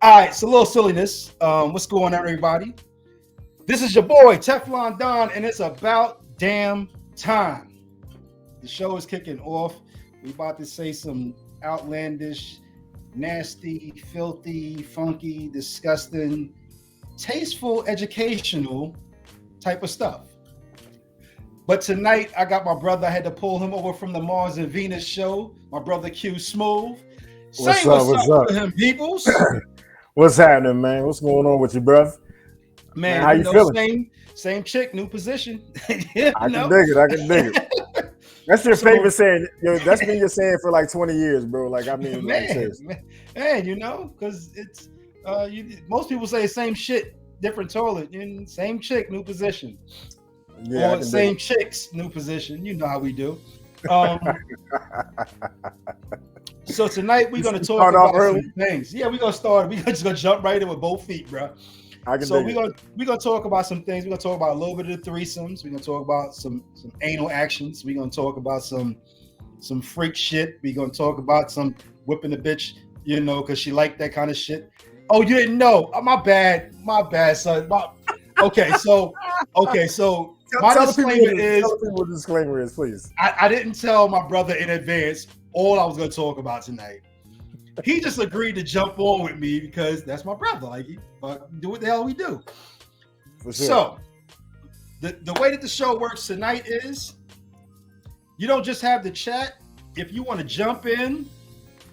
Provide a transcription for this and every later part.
All right, it's a little silliness. What's going on, everybody? This is your boy Teflon Don, and it's about damn time. The show is kicking off. We about to say some outlandish, nasty, filthy, funky, disgusting, tasteful, educational type of stuff. But tonight, I got my brother. I had to pull him over from the Mars and Venus show. My brother Q Smooth. What's up to him, peoples. What's happening, man? What's going on with you, bruv? Man, how you feeling? Same chick, new position. I can dig it. That's your favorite saying. That's been your saying for like 20 years, bro. Like, I mean, man, because it's most people say same shit, different toilet. Same chick, new position. Yeah, or same chicks, new position. You know how we do. So tonight we're going to talk about some things. Yeah, we're going to start. We're just going to jump right in with both feet, bro. So we're going to talk about some things. We're going to talk about a little bit of the threesomes. We're going to talk about some anal actions. We're going to talk about some freak shit. We're going to talk about some whipping the bitch, because she liked that kind of shit. Oh, you didn't know? My bad, son. Okay, so my disclaimer is, please. I didn't tell my brother in advance all I was going to talk about tonight. He just agreed to jump on with me because that's my brother. Like, do what the hell we do. For sure. So, the way that the show works tonight is you don't just have the chat. If you want to jump in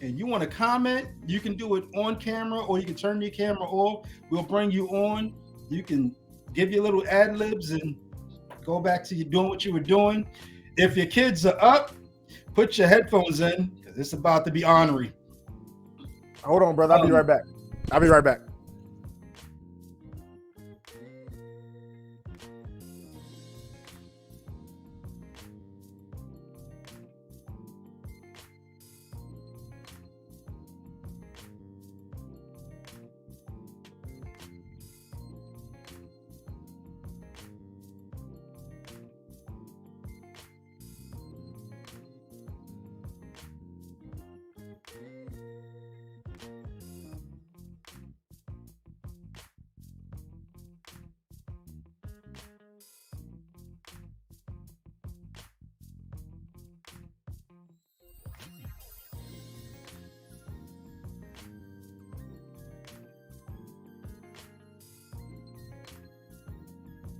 and you want to comment, you can do it on camera or you can turn your camera off. We'll bring you on. You can give your little ad libs and go back to you doing what you were doing. If your kids are up, put your headphones in because it's about to be ornery. Hold on, brother. I'll be right back.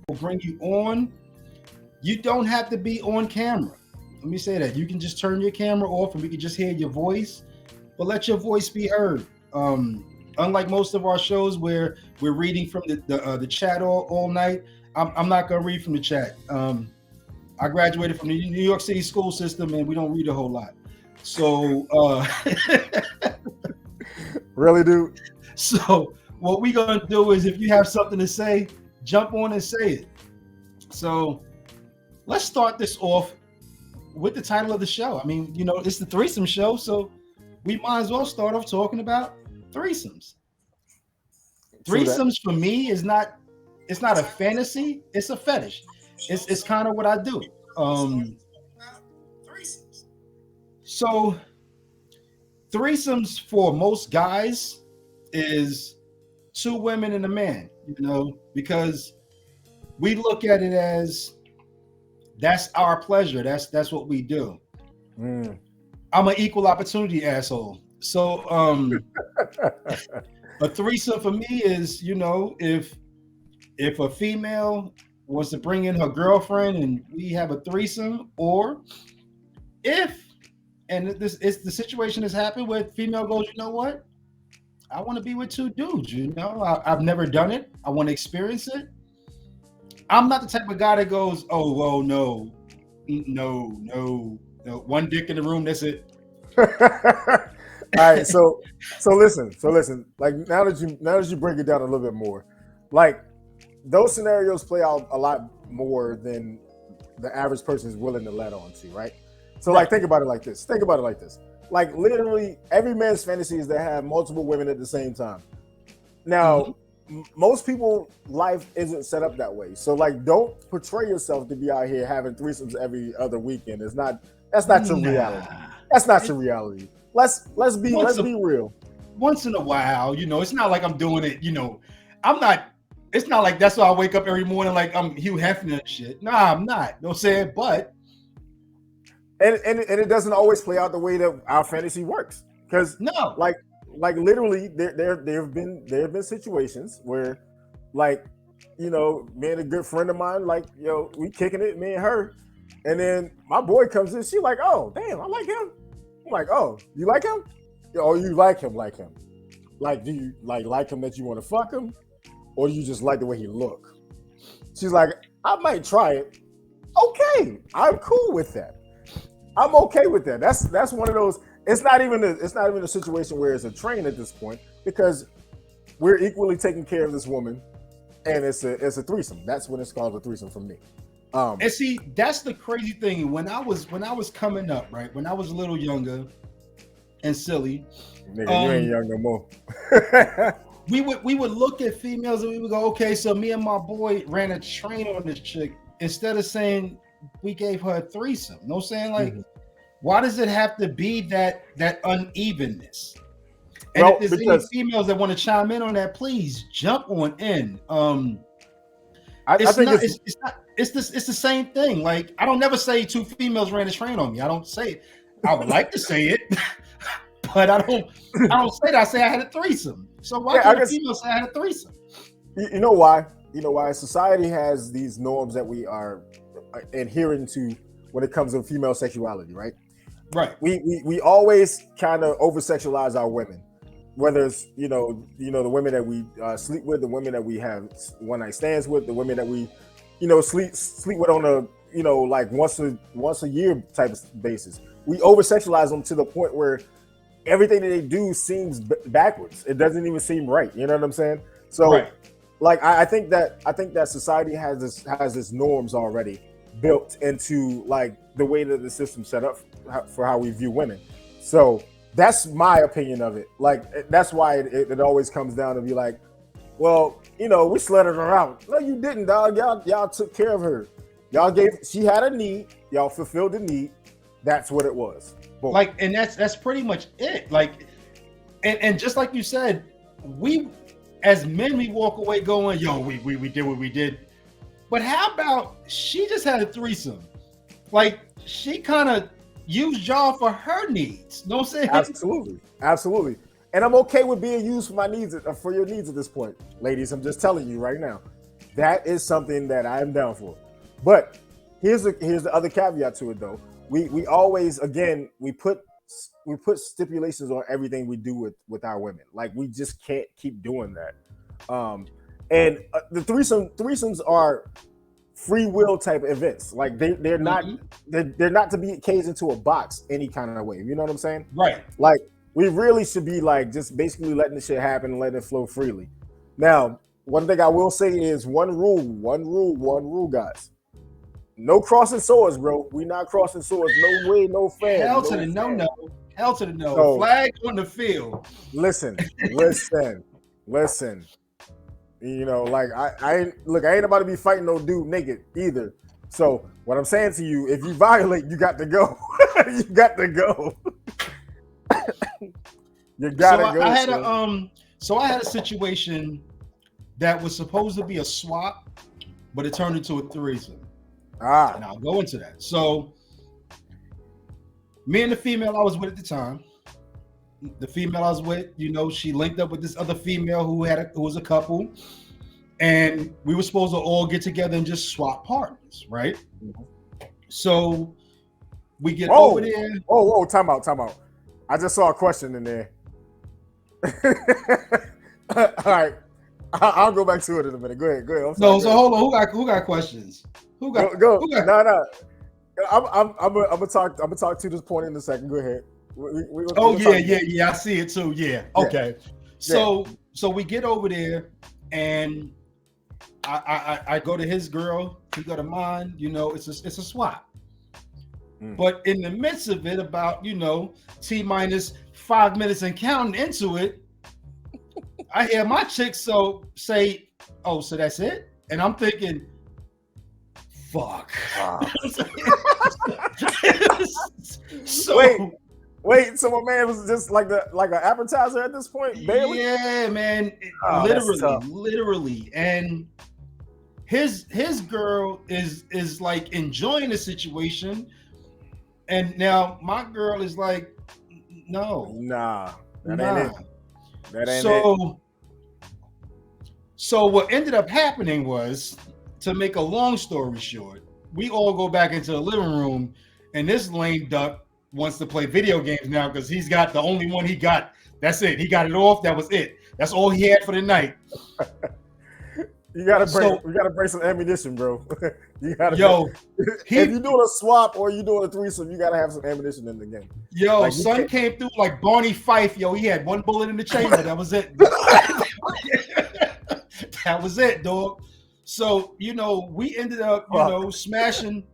We'll bring you on. You don't have to be on camera. Let me say that. You can just turn your camera off and we can just hear your voice, but let your voice be heard. Unlike most of our shows where we're reading from the chat all night, I'm not going to read from the chat. I graduated from the New York City school system and we don't read a whole lot. So, really, dude? So what we're going to do is if you have something to say, jump on and say it. So let's start this off with the title of the show. I mean, it's the threesome show, so we might as well start off talking about threesomes. Threesomes for me it's not a fantasy, it's a fetish. It's kind of what I do. So threesomes for most guys is 2 women and a man, because we look at it as that's our pleasure. That's what we do. I'm an equal opportunity asshole. So a threesome for me is, if a female wants to bring in her girlfriend and we have a threesome, or if, and this is the situation has happened where female goes, you know what? I want to be with two dudes. I've never done it. I want to experience it. I'm not the type of guy that goes, oh, well, no, no. One dick in the room. That's it. All right, so listen. Like now that you break it down a little bit more, like those scenarios play out a lot more than the average person is willing to let on to, right? So like think about it like this. Like literally every man's fantasy is to have multiple women at the same time. Now, most people life isn't set up that way. So like don't portray yourself to be out here having threesomes every other weekend. That's not your reality. That's not your reality. Let's be real. Once in a while, it's not like I'm doing it, I'm not. It's not like that's why I wake up every morning like I'm Hugh Hefner and shit. Nah, I'm not. You know what I'm saying? But and it doesn't always play out the way that our fantasy works. Because no, like literally there have been situations where like, me and a good friend of mine, like, we kicking it, me and her, and then my boy comes in, she like, oh damn, I like him. I'm like, oh, you like him? Oh, you like him. Like, do you like him that you want to fuck him? Or do you just like the way he look? She's like, I might try it. Okay, I'm cool with that. I'm okay with that. That's one of those. It's not even a situation where it's a train at this point, because we're equally taking care of this woman, and it's a threesome. That's when it's called a threesome for me. And see, that's the crazy thing. When I was coming up, right? When I was a little younger and silly, nigga, you ain't young no more. we would look at females and we would go, okay, so me and my boy ran a train on this chick. Instead of saying we gave her a threesome, you know what I'm saying? Like, why does it have to be that unevenness? And if there's any females that want to chime in on that, please jump on in. It's the same thing. Like, I don't never say two females ran a train on me. I don't say it. I would like to say it, but I don't say that. I say I had a threesome. So why can't the females say I had a threesome? You know why? Society has these norms that we are adhering to when it comes to female sexuality, right? Right. We always kind of over sexualize our women, whether it's the women that we sleep with, the women that we have one night stands with, the women that we sleep with on a like once a year type of basis. We over sexualize them to the point where everything that they do seems backwards. It doesn't even seem right. You know what I'm saying? So, right. Like I think that society has this norms already built into like the way that the system's set up for how we view women. So that's my opinion of it. Like that's why it always comes down to be like, well, we slutted her out. No, you didn't, dog. Y'all took care of her. She had a need. Y'all fulfilled the need. That's what it was. Boom. Like, and that's pretty much it. Like, and just like you said, we as men, we walk away going, yo, we did what we did. But how about she just had a threesome? Like, she kind of used y'all for her needs. You know what I'm saying? Absolutely. And I'm okay with being used for my needs, for your needs at this point. Ladies, I'm just telling you right now. That is something that I am down for. But here's the other caveat to it though. We always, again, we put stipulations on everything we do with our women. Like, we just can't keep doing that. And the threesomes are free will type events. Like they're not to be caged into a box any kind of way. You know what I'm saying? Right. Like, we really should be like just basically letting the shit happen and letting it flow freely. Now, one thing I will say is one rule, guys. No crossing swords, bro. We not crossing swords. No way, no fan. Hell to the no. Hell to the no. So, flag on the field. Listen. Like I ain't about to be fighting no dude naked either. So what I'm saying to you, if you violate, you got to go. You got to go. You gotta go. So I had a situation that was supposed to be a swap, but it turned into a threesome. And I'll go into that. So me and the female I was with at the time, she linked up with this other female who was a couple, and we were supposed to all get together and just swap partners, right? So we get over there. Whoa, time out. I just saw a question in there. All right, I'll go back to it in a minute. Go ahead. No, so hold on. Who got questions? Who got? Go. No. I'm gonna talk to this point in a second. Go ahead. Yeah. I see it too. Yeah. Okay. So we get over there, and I go to his girl. He go to mine. You know, it's a swap. But in the midst of it, about T minus 5 minutes and counting into it, I hear my chick say, "Oh, so that's it?" And I'm thinking, "Fuck." Wait. So my man was just like an appetizer at this point, barely? Yeah, man. Literally. And his girl is like enjoying the situation, and now my girl is like, no, that ain't it. That ain't it. So what ended up happening was, to make a long story short, we all go back into the living room, and this lame duck wants to play video games now because he's got the only one he got. That's it. He got it off. That was it. That's all he had for the night. We gotta bring some ammunition, bro. If you're doing a swap or you're doing a threesome, you gotta have some ammunition in the game. Son came through like Barney Fife. He had one bullet in the chamber. That was it. That was it, dog. So we ended up smashing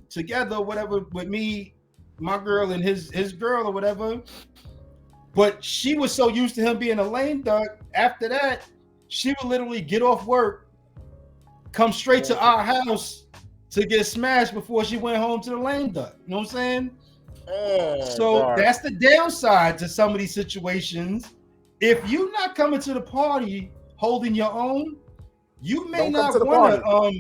together, whatever, with me, my girl, and his girl or whatever. But she was so used to him being a lame duck. After that, she would literally get off work, come straight to our house to get smashed before she went home to the lame duck. You know what I'm saying? So that's the downside to some of these situations. If you're not coming to the party holding your own, you may not want to.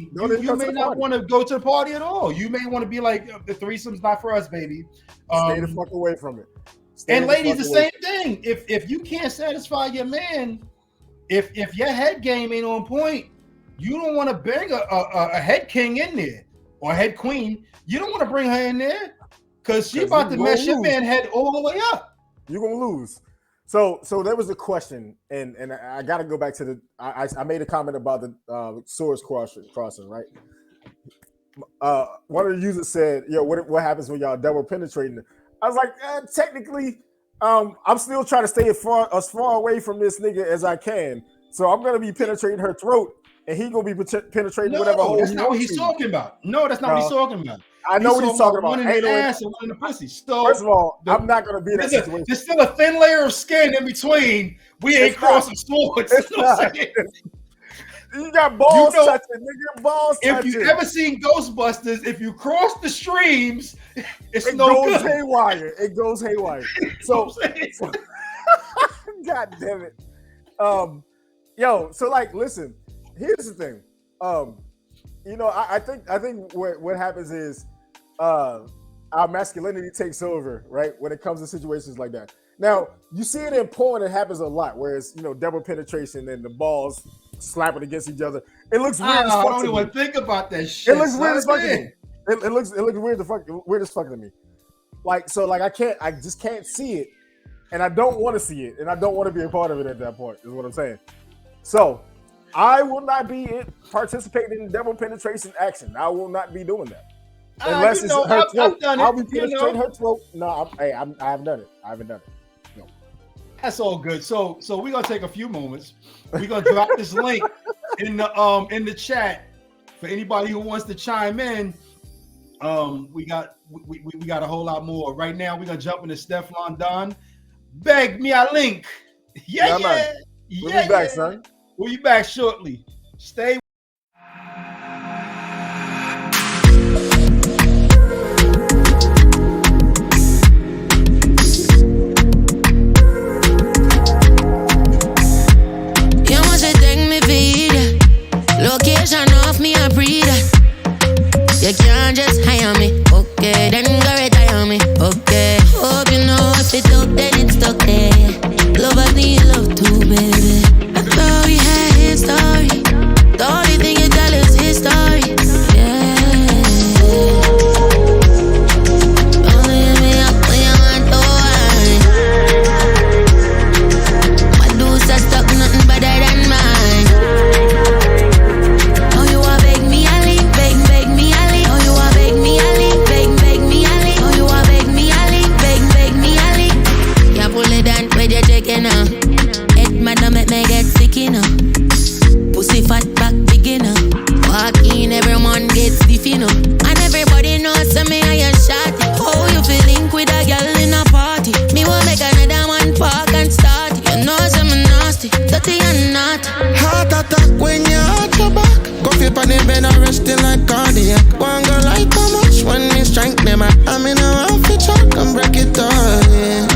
You may not want to go to the party at all. You may want to be like, the threesome's not for us, baby. Stay the fuck away from it. And ladies, the same thing. If you can't satisfy your man, if your head game ain't on point, you don't want to bring a head king in there or a head queen. You don't want to bring her in there because she about to mess your man head all the way up. You're gonna lose. So there was a question, and I got to go back to the. I made a comment about the swords crossing, right? One of the users said, "Yo, what happens when y'all double penetrating?" I was like, technically, I'm still trying to stay as far away from this nigga as I can. So I'm gonna be penetrating her throat, and he gonna be penetrating whatever. No, that's not what he's talking about. No, that's not what he's talking about. I know what he's talking about. One in the ass and one in the pussy. So first of all, I'm not gonna be in that situation. There's still a thin layer of skin in between. We ain't crossing swords. You got balls touching, nigga. Balls touching. If you ever seen Ghostbusters, if you cross the streams, it goes haywire. It goes haywire. So God damn it. So like, listen. Here's the thing. I think what happens is our masculinity takes over, right? When it comes to situations like that. Now, you see it in porn, it happens a lot, whereas, double penetration and the balls slapping against each other. It looks weird as fuck. I don't even think about that shit. It looks weird as fuck to me. It looks weird as fuck to me. I just can't see it, and I don't want to see it, and I don't want to be a part of it at that point, is what I'm saying. So I will not be participating in double penetration action. I will not be doing that. Unless it's her throat. I'll be penetrating her throat. No, I haven't done it. I haven't done it. No. That's all good. So we're gonna take a few moments. We're gonna drop this link in the chat for anybody who wants to chime in. We got a whole lot more. Right now, we're gonna jump into Stefflon Don. Beg me a link. Yeah. We'll be back, son. We'll be back shortly. Stay. Location off me a breathe. You can't just hire me, okay? Then go retire me, okay? Hope you know if it's up, then it's stuck there. Lovers need love too, baby. I thought we had history. beginner. Pussy fat back beginner. Walk in, everyone gets stiff, you know. And everybody knows me, I am shot. How you feeling with a girl in a party? Me will make another one park and start. You know I'm nasty, dirty and not. Heart attack when your heart go back. Coffee pan the bed and resting like cardiac. One girl like how much when me strength them. I'm in a round for chat, come break it down, yeah.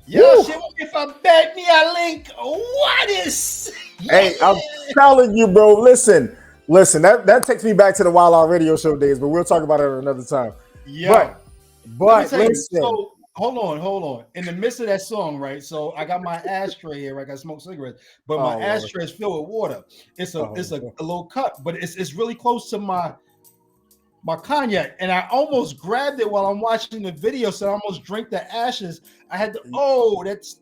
Yo, shit, if I beg me a link, what is? Hey, I'm telling you, bro. Listen. That takes me back to the Wild Out Radio Show days, but we'll talk about it another time. Yeah, but listen. listen. So, hold on. In the midst of that song, right? So I got my ashtray here. I got smoke cigarettes, but my ashtray is filled with water. It's a little cup, but it's really close to my cognac, and I almost grabbed it while I'm watching the video, so I almost drank the ashes. I had to.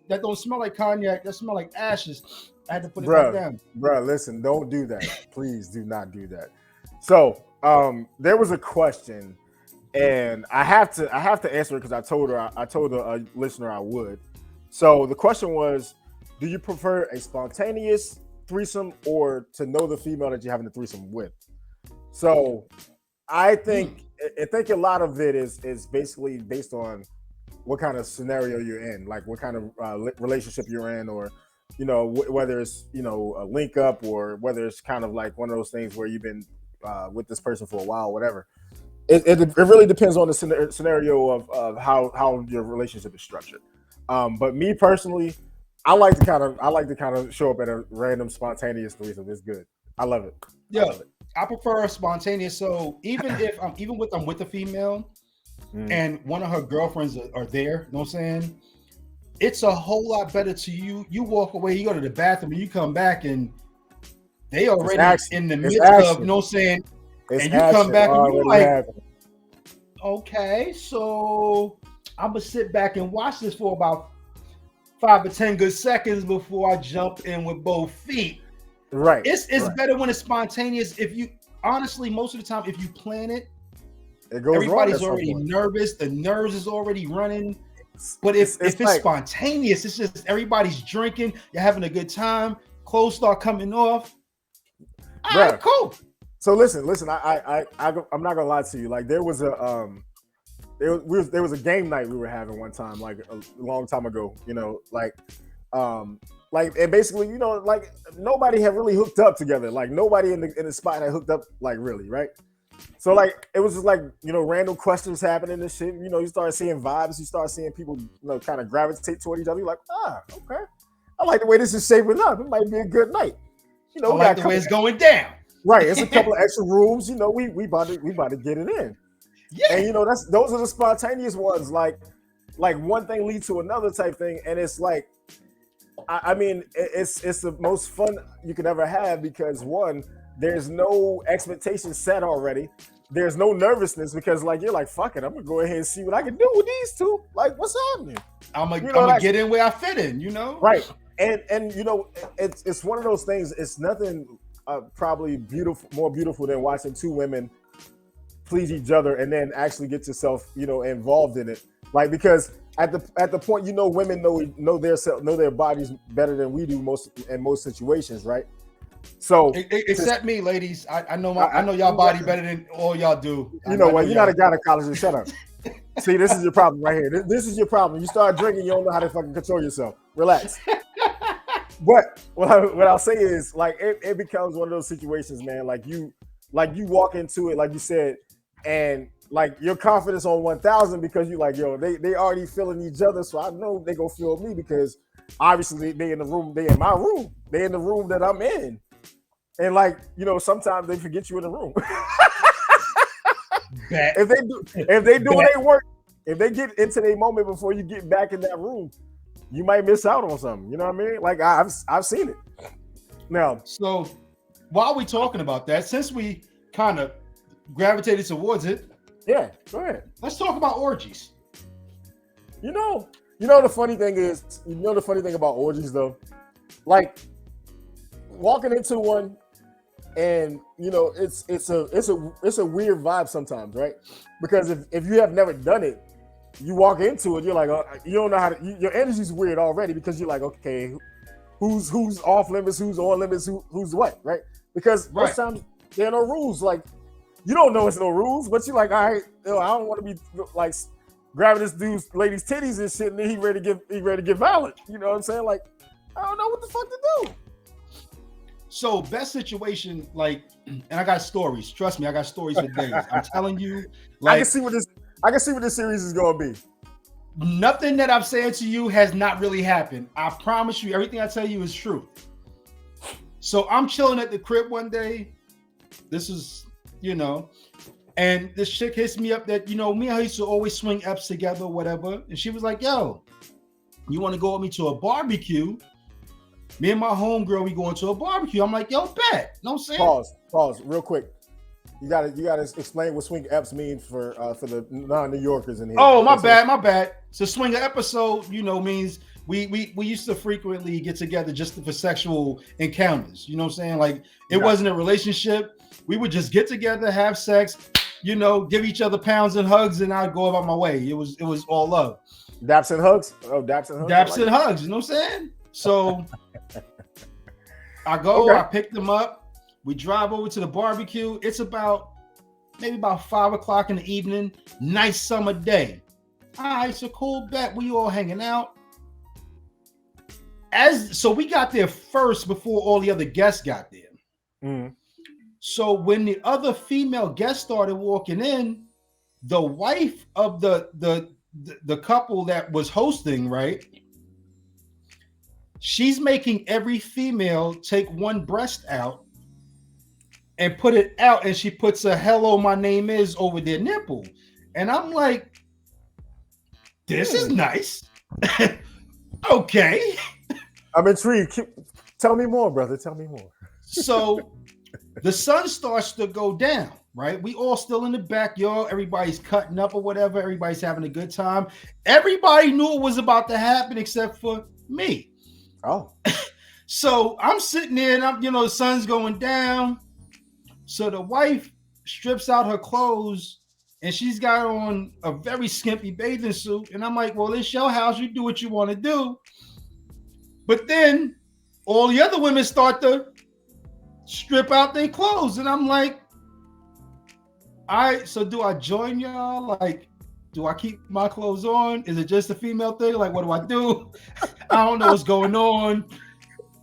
That don't smell like cognac. That smell like ashes. I had to put it back down. Bro, listen, don't do that. Please do not do that. So, there was a question, and I have to answer it because I told a listener I would. So the question was, do you prefer a spontaneous threesome or to know the female that you're having a threesome with? So I think a lot of it is basically based on what kind of scenario you're in, like what kind of relationship you're in, or whether it's a link up or whether it's kind of like one of those things where you've been with this person for a while, whatever. It really depends on the scenario of how your relationship is structured. But me personally, I like to kind of show up at a random spontaneous threesome. It's good. I love it. Yeah. I prefer spontaneous. So even if I'm with a female and one of her girlfriends are there, you know what I'm saying? It's a whole lot better to you. You walk away, you go to the bathroom, and you come back and they already in the midst of, you know what I'm saying? And you come back and you're like, okay, so I'm gonna sit back and watch this for about 5 or 10 good seconds before I jump in with both feet. Right. It's better when it's spontaneous. If you honestly, most of the time, if you plan it, everybody's already nervous. The nerves is already running. But if it's like, spontaneous, it's just everybody's drinking, you're having a good time, clothes start coming off. All right, cool. So listen, I'm not gonna lie to you. Like there was a there was a game night we were having one time, like a long time ago. And basically, like nobody had really hooked up together. Like nobody in the spot had hooked up, like really, right? So like it was just like random questions happening and shit. You start seeing vibes. You start seeing people kind of gravitate toward each other. You're like, okay, I like the way this is shaping up. It might be a good night. I like the way it's going down. Right, it's a couple of extra rooms. We about to get it in. Yeah, and those are the spontaneous ones. Like one thing leads to another type thing, and it's like, I mean, it's the most fun you could ever have because one, there's no expectations set already. There's no nervousness because like you're like, fuck it, I'm gonna go ahead and see what I can do with these two. Like, what's happening? I'm gonna get in where I fit in. Right, and it's one of those things. It's nothing probably more beautiful than watching two women please each other and then actually get yourself involved in it. Like because at the point women know their bodies better than we do in most situations, right? So except me, ladies. I know y'all body better than all y'all do. You're not a gynecologist. Shut up. See, this is your problem right here. This is your problem. You start drinking, you don't know how to fucking control yourself. Relax. But what I'll say is like it becomes one of those situations, man. Like you walk into it, like you said, and like your confidence on 1,000 because you like, yo, they already feeling each other, so I know they gonna feel me because obviously they in the room, they in my room, they in the room that I'm in, and like sometimes they forget you in the room. If they do their work, if they get into their moment before you get back in that room, you might miss out on something. You know what I mean? Like I've seen it. Now, so while we're talking about that, since we kind of gravitated towards it, yeah, go ahead. Let's talk about orgies. The funny thing is, the funny thing about orgies though, like walking into one, and it's a weird vibe sometimes, right? Because if you have never done it, you walk into it, you're like, you don't know how to. Your energy's weird already because you're like, okay, who's off limits, who's on limits, who's what, right? Because most times there are no rules. Like you don't know it's no rules, but you're like, all right, I don't want to be like grabbing this lady's titties and shit, and then he ready to get violent. You know what I'm saying? Like I don't know what the fuck to do. So best situation, like, and I got stories. Trust me, I got stories for days. I'm telling you, like, I can see what this series is gonna be. Nothing that I've said to you has not really happened. I promise you, everything I tell you is true. So I'm chilling at the crib one day. This is, and this chick hits me up that, me and her used to always swing Fs together, whatever. And she was like, yo, you want to go with me to a barbecue? Me and my homegirl, we going to a barbecue. I'm like, yo, bet. No saying. Pause, real quick. You gotta explain what swing Fs means for the non-New Yorkers in here. Oh, my bad. So swing episode, means we used to frequently get together just for sexual encounters. You know what I'm saying? Like it wasn't a relationship. We would just get together, have sex, give each other pounds and hugs, and I'd go about my way. It was all love. Daps and hugs? Oh, daps and hugs. Daps and hugs, you know what I'm saying? So I go, I pick them up. We drive over to the barbecue. It's maybe about 5:00 in the evening. Nice summer day. All right, it's a cool bet. We all hanging out. So we got there first before all the other guests got there. Mm. So when the other female guests started walking in, the wife of the couple that was hosting, right? She's making every female take one breast out and put it out, and she puts a "hello, my name is" over their nipple. And I'm like, this is nice. Okay. I'm intrigued. Tell me more, brother. Tell me more. So the sun starts to go down, right? We all still in the backyard. Everybody's cutting up or whatever. Everybody's having a good time. Everybody knew it was about to happen except for me. Oh. So I'm sitting there and the sun's going down. So the wife strips out her clothes and she's got on a very skimpy bathing suit. And I'm like, well, it's your house. You do what you want to do. But then all the other women start to strip out their clothes. And I'm like, all right, so do I join y'all? Like, do I keep my clothes on? Is it just a female thing? Like, what do I do? I don't know what's going on.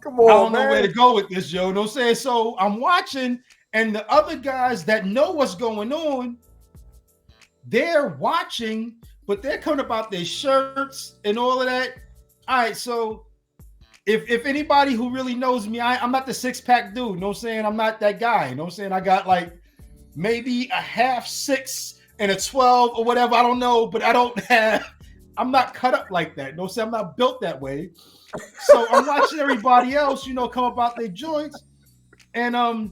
Come on, I don't know where to go with this, yo. You know what I'm saying? So I'm watching, and the other guys that know what's going on, they're watching, but they're coming about their shirts and all of that. All right, so if anybody who really knows me, I'm not the 6-pack dude. You know what I'm saying? I'm not that guy. You know what I'm saying? I got like maybe a half 6 and a 12 or whatever. I don't know, but I'm not cut up like that. You know what I'm saying? I'm not built that way. So I'm watching everybody else, come about their joints. And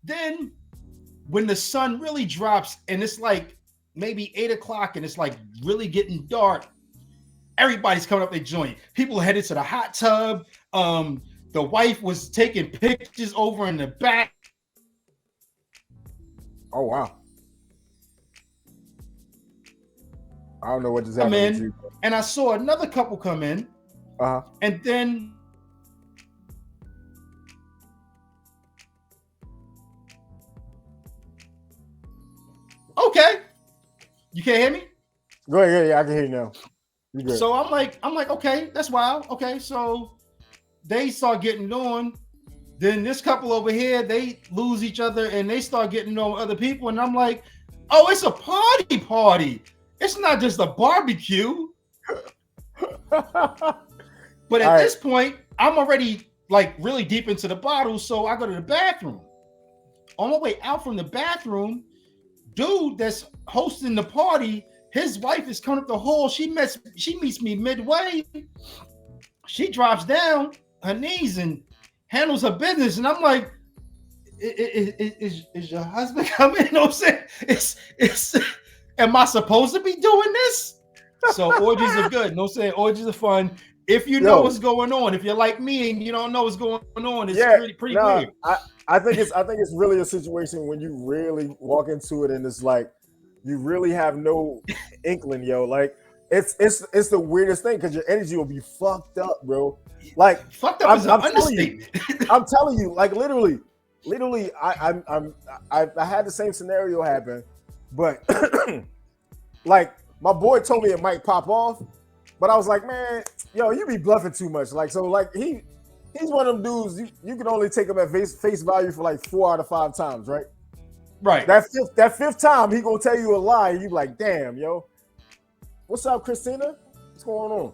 then when the sun really drops and it's like maybe 8:00 and it's like really getting dark, everybody's coming up their joint. People headed to the hot tub. The wife was taking pictures over in the back. Oh, wow. I don't know what just happened to you. And I saw another couple come in. Uh-huh. And then okay. You can't hear me? Go ahead. Yeah, I can hear you now. You good. So I'm like, okay, that's wild. Okay, so they start getting on. Then this couple over here, they lose each other and they start getting to know other people. And I'm like, oh, it's a party. It's not just a barbecue. But at this point, I'm already like really deep into the bottle. So I go to the bathroom. On my way out from the bathroom, dude that's hosting the party, his wife is coming up the hall. She meets me midway. She drops down her knees and handles her business. And I'm like, is your husband coming? You know what I'm saying? Am I supposed to be doing this? So orgies are good. No saying orgies are fun. If you know what's going on, if you're like me and you don't know what's going on, it's pretty weird. I think it's really a situation when you really walk into it and it's like you really have no inkling, yo. Like it's the weirdest thing because your energy will be fucked up, bro. Like fucked up is an understatement. I'm telling you, like literally, I had the same scenario happen, but like my boy told me it might pop off, but I was like, man, yo, you be bluffing too much. Like so, like he's one of them dudes you can only take him at face value for like 4 out of 5 times, right? Right. That fifth time he gonna tell you a lie, and you like, damn, yo, what's up, Christina? What's going on?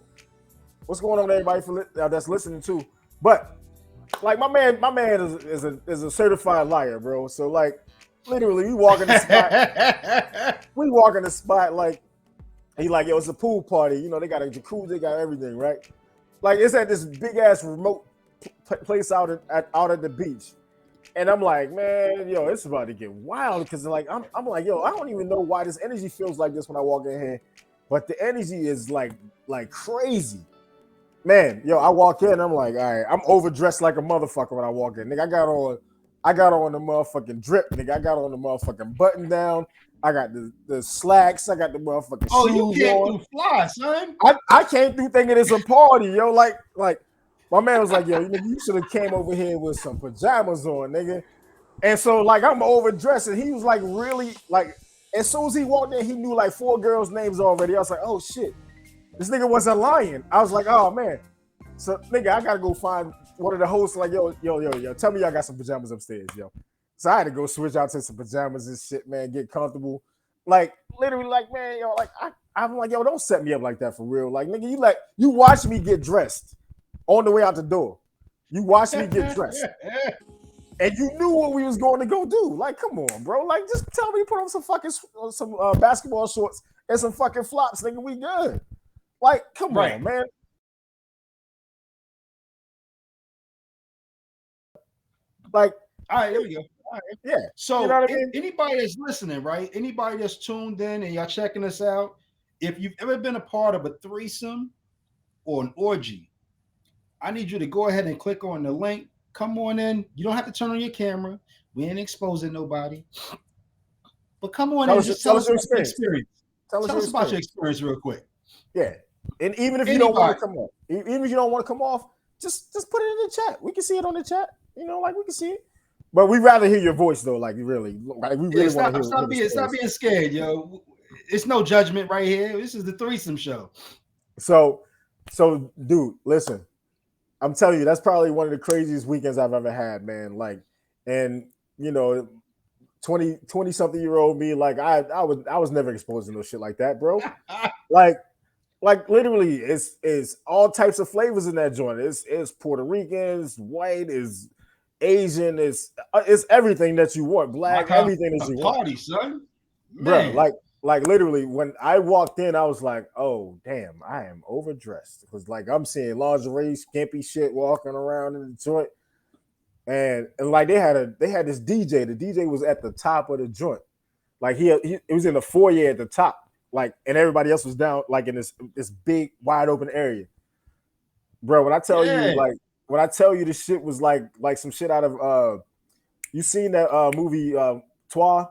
What's going on, everybody that's listening too? But like my man is a certified liar, bro. So like literally, we walk in the spot like he like, yo, it's a pool party. You know, they got a jacuzzi, they got everything, right? Like it's at this big ass remote place out at the beach. And I'm like, man, yo, it's about to get wild because like I'm like, yo, I don't even know why this energy feels like this when I walk in here, but the energy is like crazy, man. Yo, I walk in, I'm like, all right, I'm overdressed like a motherfucker when I walk in. Nigga, I got on the motherfucking drip, nigga. I got on the motherfucking button down. I got the slacks. I got the motherfucking shoes you can't on. do fly, son. I came through thinking it's a party, yo. Like my man was like, yo, you should have came over here with some pajamas on, nigga. And so like I'm overdressed, and he was like really like as soon as he walked in, he knew like 4 girls' names already. I was like, oh shit, this nigga wasn't lying. I was like, oh man. So nigga, I gotta go find one of the hosts. Like, yo, tell me y'all got some pajamas upstairs, yo. So I had to go switch out to some pajamas and shit, man. Get comfortable. Like literally, like man, yo, like I'm like, yo, don't set me up like that for real. Like nigga, you watch me get dressed on the way out the door. You watched me get dressed. And you knew what we was going to go do. Like, come on, bro. Like, just tell me to put on some basketball shorts and some fucking flops, nigga. We good. Like, come on, man. Like, all right, here we go. All right. Yeah. So you know what I mean? Anybody that's listening, right? Anybody that's tuned in and y'all checking us out, if you've ever been a part of a threesome or an orgy, I need you to go ahead and click on the link. Come on in. You don't have to turn on your camera. We ain't exposing nobody. But come on in and just tell us your experience. Tell us about your experience real quick. Yeah. And even if you don't want to come off, even if you don't want to come off, just put it in the chat. We can see it on the chat. You know, like we can see it. But we'd rather hear your voice though. Like really want to hear. Stop being scared, yo. It's no judgment right here. This is the threesome show. So dude, listen. I'm telling you, that's probably one of the craziest weekends I've ever had, man. Like, and you know, 20 something year old me, like I was never exposed to no shit like that, bro. like literally, it's all types of flavors in that joint. It's Puerto Rican, it's white, it's Asian, it's everything that you want, black, everything that you want. Party, son, man. Bro, like literally, when I walked in, I was like, "Oh damn, I am overdressed." Because like I'm seeing lingerie, skimpy shit walking around in the joint, and like they had this DJ. The DJ was at the top of the joint, like he was in the foyer at the top, like, and everybody else was down, like in this big wide open area. Bro, when I tell you this shit was like some shit out of you seen that movie Trois?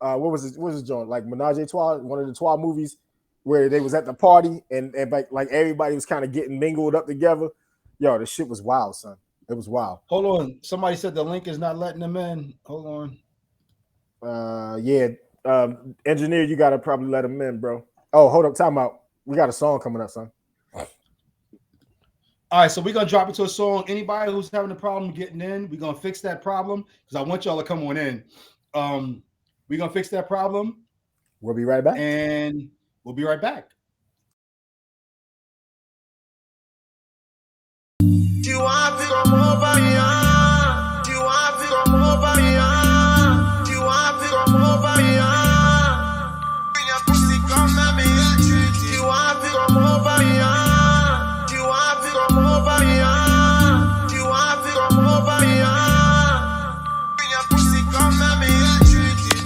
What was his joint? Like Menage a Trois, one of the Trois movies where they was at the party and like everybody was kind of getting mingled up together. Yo, this shit was wild, son. It was wild. Hold on. Somebody said the link is not letting them in. Hold on. Engineer, you gotta probably let them in, bro. Oh, hold up, time out. We got a song coming up, son. All right, so we're gonna drop into a song. Anybody who's having a problem getting in, we're gonna fix that problem because I want y'all to come on in. We're gonna fix that problem. We'll be right back. And we'll be right back.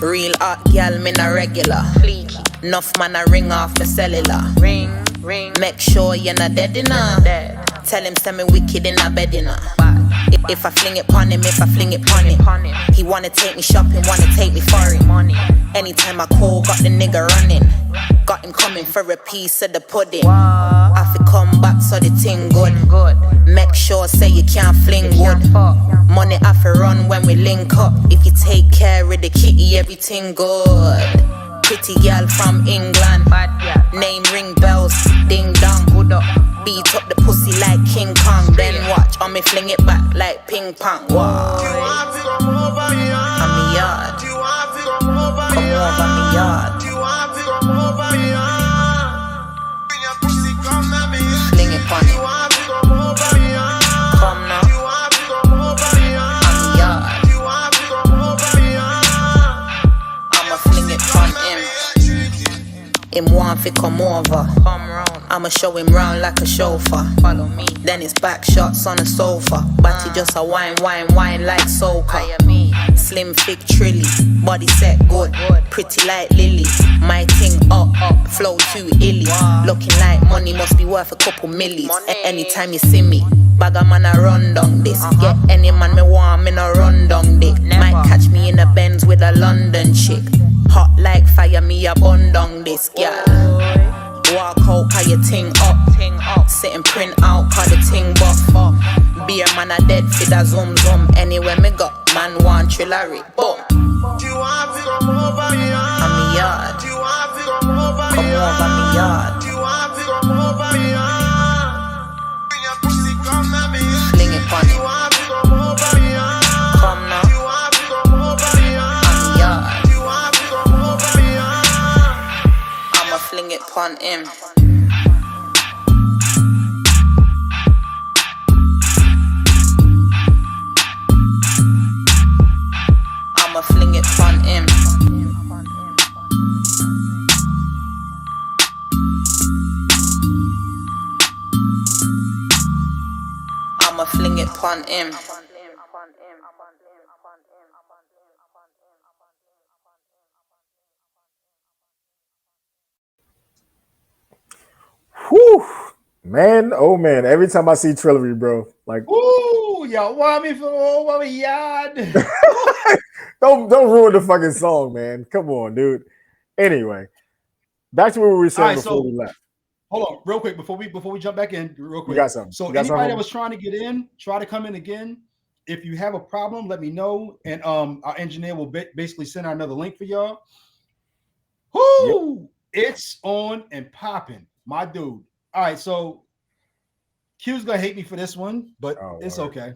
Real hot gal, me na regular. Enough man a ring off my cellular. Ring. Make sure you're not dead enough. Tell him send me wicked in a bed enough. If I fling it pon him, if I fling it pon him. He wanna take me shopping, wanna take me foreign. Anytime I call, got the nigga running. Got him coming for a piece of the pudding. I fi come back so the thing good. Make sure say you can't fling wood. Money I fi run when we link up. If you take care of the kitty, everything good. Pretty girl from England, name ring bells, ding dong. Beat up the pussy like King Kong. Then watch, on me fling it back like ping pong. Wow. On me yard, come over me yard. Fling it on him. Come now. On me yard. I'ma fling it on him. Him want fi come over. I'ma show him round like a chauffeur. Follow me. Then it's back shots on the sofa. But he just a wine like soca. Slim, thick, trilly, body set good. Pretty like Lily. My thing up, flow too illy. Looking like money must be worth a couple millies. Anytime you see me, bag a man a run down this. Get any man me want, me no run down dick. Might catch me in a Benz with a London chick. Hot like fire, me a bun down this girl. Walk out, cause your ting up. Sit and print out, cause the ting buff. Beer man a dead for the zoom. Anywhere me go, man want trillery. Boom. On me yard. Come over me yard. Fling it on him. Come now. On me yard. I'ma fling it on him. I'ma fling it on him. I'ma fling it on him. Whew, man, oh man! Every time I see Trillery, bro, like, Ooh, y'all want me for over yard? don't ruin the fucking song, man. Come on, dude. Anyway, back to what we were saying before we left. Hold on, real quick before we jump back in, real quick. You got something. So anybody that was trying to get in, try to come in again. If you have a problem, let me know, and our engineer will basically send out another link for y'all. Whoo! Yep. It's on and popping, my dude. All right, so Q's gonna hate me for this one, but it's okay.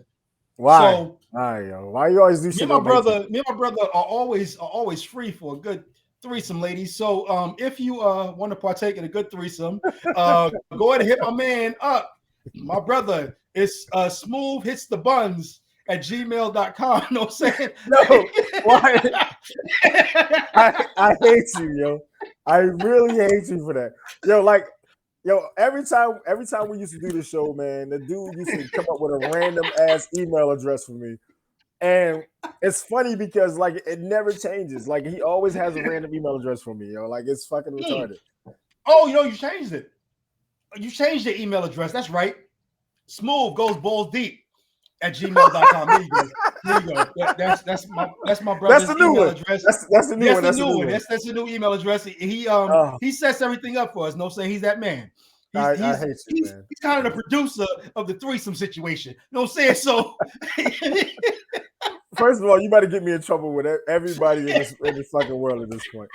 Why? So, why you always do shit? Me and my brother are always free for a good threesome, ladies. So if you want to partake in a good threesome, go ahead and hit my man up. My brother is smooth hits the buns at gmail.com. You know what I'm saying? No, why? I hate you, yo. I really hate you for that. Yo, every time we used to do the show, man, the dude used to come up with a random ass email address for me. And it's funny because like it never changes. Like he always has a random email address for me, yo. Like it's fucking retarded. Oh, you changed it. You changed the email address. That's right. Smooth goes balls deep at gmail.com. There you go. That's my brother's email address. That's the new one. That's the new email address. He sets everything up for us. No, saying he's that man. I hate you, man. He's kind of the producer of the threesome situation. You know what I'm saying? So first of all, you better get me in trouble with everybody in this fucking world at this point.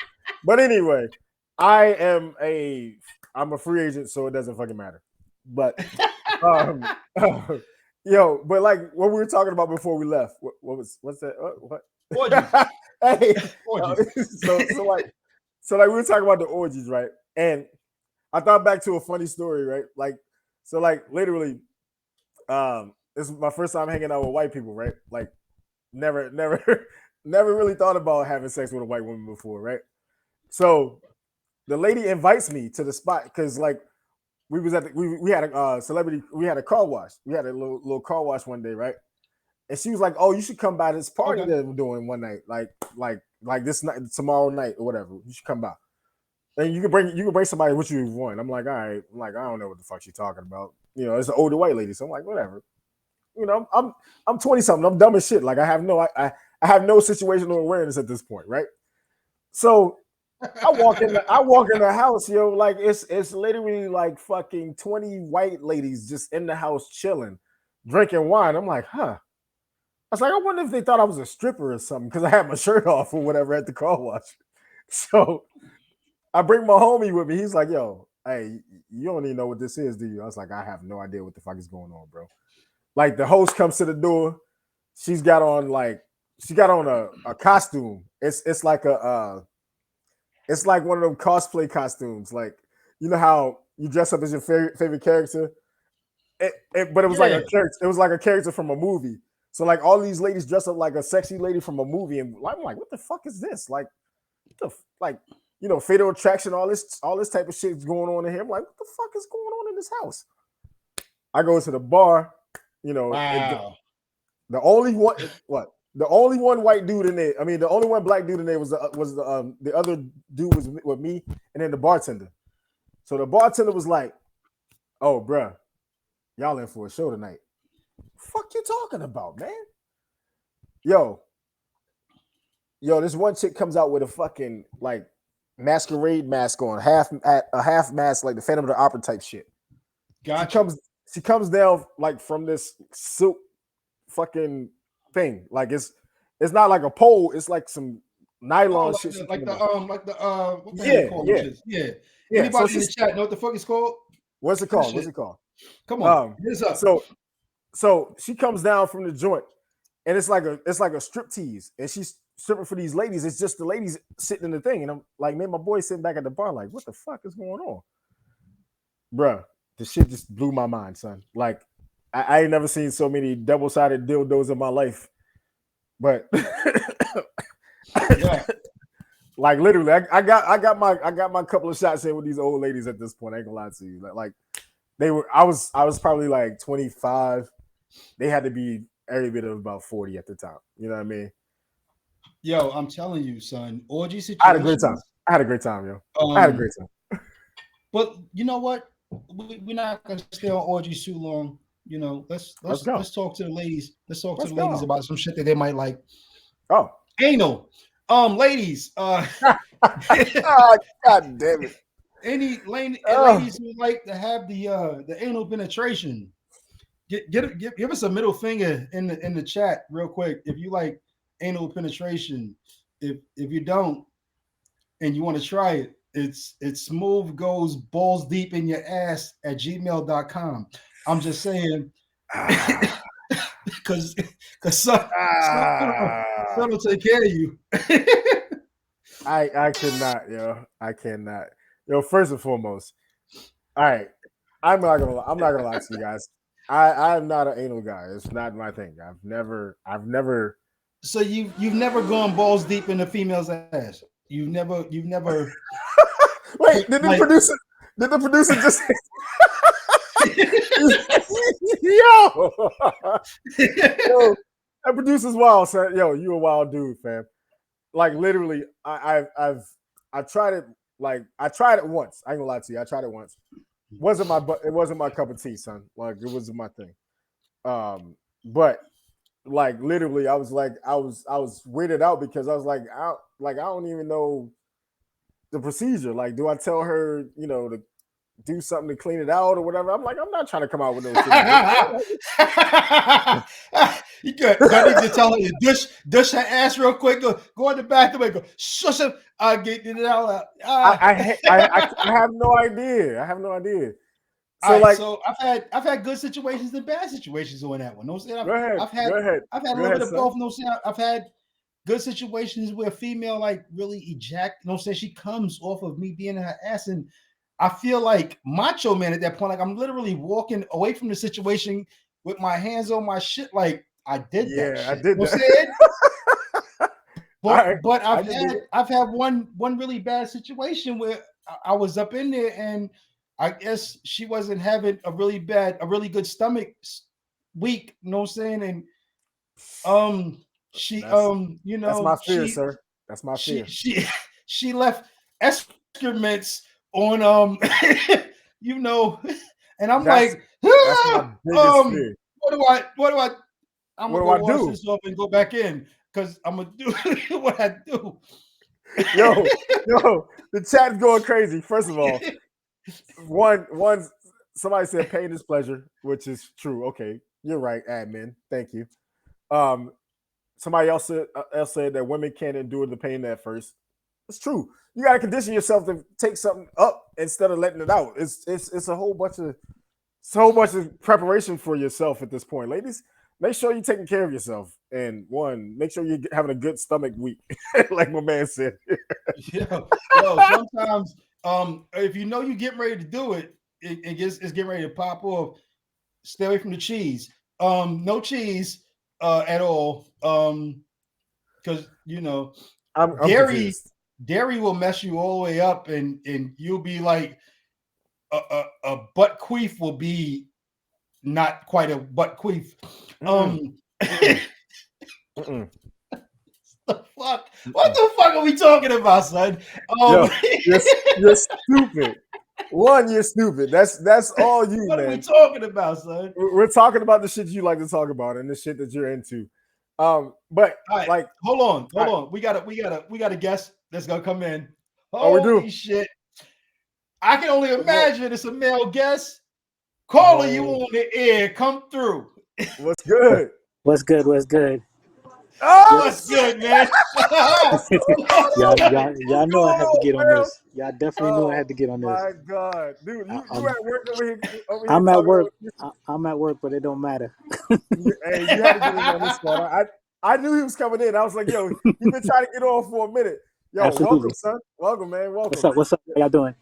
But anyway, I'm a free agent, so it doesn't fucking matter. But Yo, but like what we were talking about before we left. What's that? What? Orgies. Hey, Orgies. so we were talking about the orgies, right? And I thought back to a funny story, right? Like, so like literally, this is my first time hanging out with white people, right? Like, never really thought about having sex with a white woman before, right? So the lady invites me to the spot because like we was at we had a celebrity, we had a car wash, we had a little car wash one day, right? And she was like, "Oh, you should come by this party that we're doing one night, like this night, tomorrow night or whatever. You should come by." And you can bring somebody with you if you want. I'm like, all right. I'm like, I don't know what the fuck she's talking about. You know, it's an older white lady. So I'm like, whatever. You know, I'm 20 something. I'm dumb as shit. Like I have no situational awareness at this point, right? So I walk in the house, yo, like it's literally like fucking 20 white ladies just in the house chilling, drinking wine. I'm like, huh. I was like, I wonder if they thought I was a stripper or something because I had my shirt off or whatever at the car wash. So I bring my homie with me. He's like, yo, hey, you don't even know what this is, do you? I was like, I have no idea what the fuck is going on, bro. Like the host comes to the door. She's got on a costume. It's like it's like one of them cosplay costumes. Like, you know how you dress up as your favorite character? But it was like a character. It was like a character from a movie. So like all these ladies dress up like a sexy lady from a movie, and I'm like, what the fuck is this? Like, you know, Fatal Attraction, all this type of shit is going on in here. I'm like, what the fuck is going on in this house? I go to the bar, you know. Wow. The only one white dude in there. I mean, the only one black dude in there was the other dude was with me, and then the bartender. So the bartender was like, "Oh, bruh, y'all in for a show tonight? Fuck you talking about, man? Yo, this one chick comes out with a fucking like masquerade mask on, a half mask, like the Phantom of the Opera type shit. Gotcha. She comes down like from this silk fucking thing. Like it's not like a pole, it's like some nylon shit. What the hell yeah. Anybody so in the chat know what the fuck it's called? What's it called? Come on, here's up. So she comes down from the joint, and it's like a strip tease, and she's stripping for these ladies. It's just the ladies sitting in the thing, and I'm like, man, my boy sitting back at the bar, like, what the fuck is going on, bruh? The shit just blew my mind, son. Like, I ain't never seen so many double-sided dildos in my life, but yeah, like literally, I got my couple of shots in with these old ladies at this point. I ain't gonna lie to you, like I was probably like 25. They had to be every bit of about 40 at the time. You know what I mean? Yo, I'm telling you, son, orgy situations. I had a great time, yo. I had a great time. But you know what? We're not gonna stay on orgies too long. You know, let's talk to the ladies. Let's talk to the ladies about some shit that they might like. Oh, anal. Ladies. Oh, God damn it. Any ladies who like to have the anal penetration, give us a middle finger in the chat real quick if you like anal penetration. If you don't and you want to try it, it's smooth goes balls deep in your ass at gmail.com. I'm just saying because son will take care of you. I cannot, yo. I cannot. Yo, first and foremost, all right. I'm not gonna lie to you guys. I'm not an anal guy. It's not my thing. I've never. So you've never gone balls deep in a female's ass. You've never. Wait, did the producer just? Yo, that producer's wild, son. Yo, you a wild dude, fam. Like literally, I tried it. Like I tried it once. I ain't gonna lie to you. I tried it once. It wasn't my cup of tea, son. Like it wasn't my thing. But like literally, I was weirded out because I was like, I don't even know the procedure. Like, do I tell her, you know, to do something to clean it out or whatever? I'm like, I'm not trying to come out with those things. You got to tell her to dish her ass real quick. Go in the bathroom and go shush him. I'll get it out. I have no idea. All right, like, so I've had good situations and bad situations on that one. No, saying go ahead, I've had go ahead, I've had a go little ahead, bit of son. both. No, saying I've had good situations where a female like really eject. No, saying she comes off of me being in her ass, and I feel like macho man at that point. Like I'm literally walking away from the situation with my hands on my shit. Like I did that Yeah, I shit. did You know what I'm that. saying? All right, But I can dig it. I've had one really bad situation where I was up in there and I guess she wasn't having a really good stomach week, you know what I'm saying? And she That's that's my fear, she sir. That's my she fear. she she left excrements on you know, and I'm That's like, that's my biggest fear. what do I I'm What gonna do go I wash do? this off and go back in because I'm gonna do what I do. Yo, yo, the chat's going crazy. First of all, one somebody said pain is pleasure, which is true. Okay, you're right, admin. Thank you. Um, somebody else said that women can't endure the pain at first. It's true. You got to condition yourself to take something up instead of letting it out. It's a whole bunch of preparation for yourself at this point, ladies. Make sure you're taking care of yourself, and one, make sure you're having a good stomach week, like my man said. Yo, sometimes if you know you're getting ready to do it, it's getting ready to pop off. Stay away from the cheese. No cheese at all. Because I'm dairy confused. dairy will mess you all the way up, and you'll be like a butt queef will be not quite a butt queef. Mm-mm. Mm-mm. The fuck? What the fuck are we talking about, son? Yo, you're stupid. One, you're stupid. That's all you, what man. are we talking about, son? We're talking about the shit you like to talk about and the shit that you're into. But All right, like, hold on. We got a guest that's gonna come in. oh, we do. Holy shit! I can only imagine it's a male guest calling you on the air. Come through. What's good? What's good? What's good? Oh, What's good, man? Y'all know I had to get on man. this. Y'all definitely knew I had to get on this. My God, dude, you at work over here? I'm at work. I'm at work, but it don't matter. Hey, you had to get in on this one. I knew he was coming in. I was like, yo, he's been trying to get on for a minute. Yo, Absolutely. welcome, son. Welcome, man. Welcome. What's up? How y'all doing?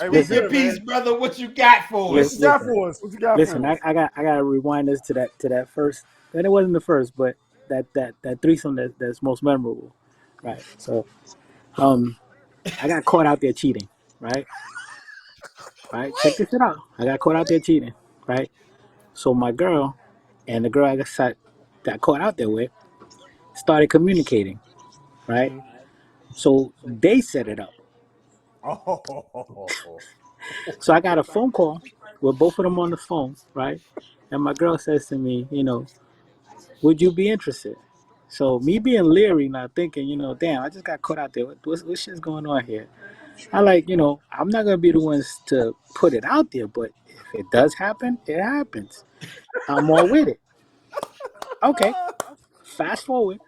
Hey, Speak your piece, brother. What you got for us? What you got for us? What you got Listen, for us? I gotta rewind this to that first. And it wasn't the first, but that threesome that's most memorable, right? So, I got caught out there cheating, right? Right. Check this shit out. I got caught out there cheating, right? So my girl and the girl I got caught out there with started communicating, right? So they set it up. Oh. So I got a phone call with both of them on the phone, right? And my girl says to me, would you be interested? So me being leery, now thinking, damn, I just got caught out there. What shit's going on here? I I'm not gonna be the ones to put it out there, but if it does happen, it happens. I'm all with it. Okay. Fast forward,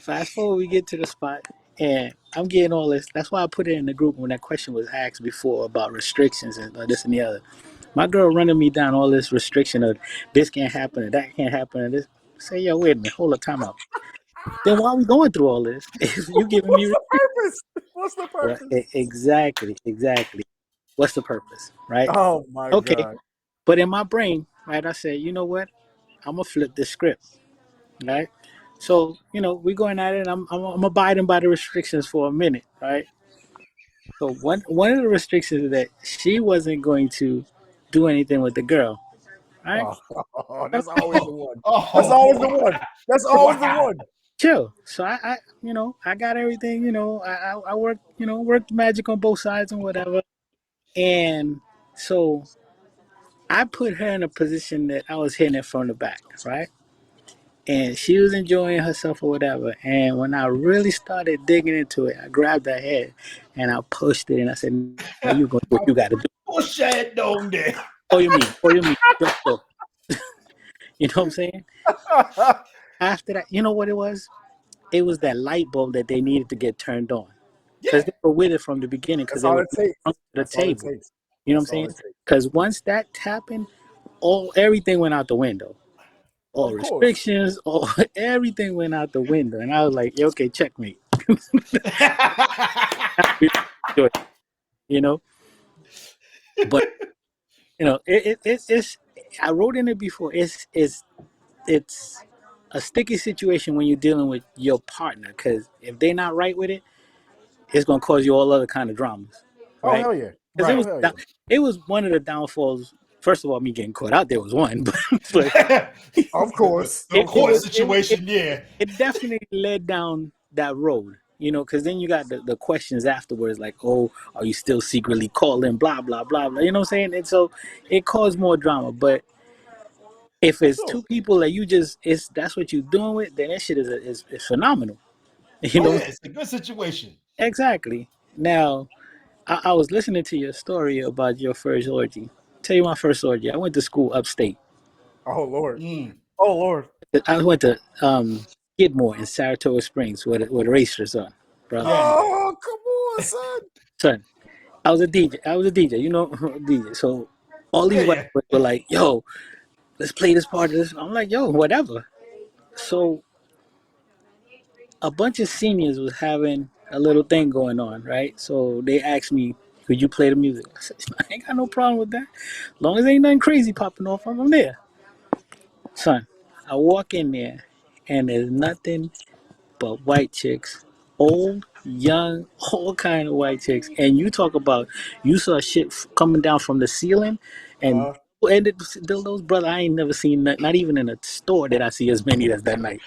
we get to the spot, and I'm getting all this. That's why I put it in the group when that question was asked before about restrictions and this and the other. My girl running me down all this restriction of this can't happen and that can't happen and this. Say, yo, wait a minute, hold up, time out. Then why are we going through all this? You giving me What's the purpose? Exactly. What's the purpose, right? Oh my God. But in my brain, right, I said, you know what? I'm gonna flip this script, right? So, we're going at it, and I'm abiding by the restrictions for a minute, right? So one of the restrictions is that she wasn't going to do anything with the girl, right? Oh, that's always the one. Oh, That's always the one. That's always the one. Chill. So I got everything, I worked magic on both sides and whatever. And so I put her in a position that I was hitting it from the back, right? And she was enjoying herself or whatever. And when I really started digging into it, I grabbed her head and I pushed it and I said, now you gonna do what you gotta do. Push that down there. Oh, you mean? Don't go. You know what I'm saying? After that, you know what it was? It was that light bulb that they needed to get turned on. Because they were with it from the beginning because That's they all were it takes. to the That's all it table. takes. You know what I'm That's all saying? it takes. Because once that happened, everything went out the window. All Of course. restrictions, all everything went out the window, and I was like, yeah, okay, checkmate. You know, but it's. I wrote in it before. It's a sticky situation when you're dealing with your partner, because if they're not right with it, it's gonna cause you all other kind of dramas, Oh right? hell yeah. Because Right. Oh hell yeah. it was one of the downfalls. First of all, me getting caught out there was one, but Of course. The Of court course. situation, yeah. it definitely led down that road, because then you got the questions afterwards, like, oh, are you still secretly calling, blah, blah, blah, blah, you know what I'm saying? And so it caused more drama. But if For it's sure. two people that that's what you're doing with, then that shit is phenomenal. You Oh, know? yeah, it's a good situation. Exactly. Now, I was listening to your story about your first orgy. Tell you my first orgy. I went to school upstate. Oh Lord. Mm. Oh Lord. I went to Skidmore in Saratoga Springs, where the racers are, bro. Yeah. Oh, come on, son. Son, I was a DJ. DJ. So all these Yeah, white yeah. boys were like, "Yo, let's play this part of this." I'm like, "Yo, whatever." So a bunch of seniors was having a little thing going on, right? So they asked me, "Could you play the music?" I said, "I ain't got no problem with that, as long as ain't nothing crazy popping off. I'm there." Son, I walk in there, and there's nothing but white chicks, old, young, all kind of white chicks. And you talk about you saw shit coming down from the ceiling, and Uh, those brother, I ain't never seen that. Not even in a store did I see as many as that night.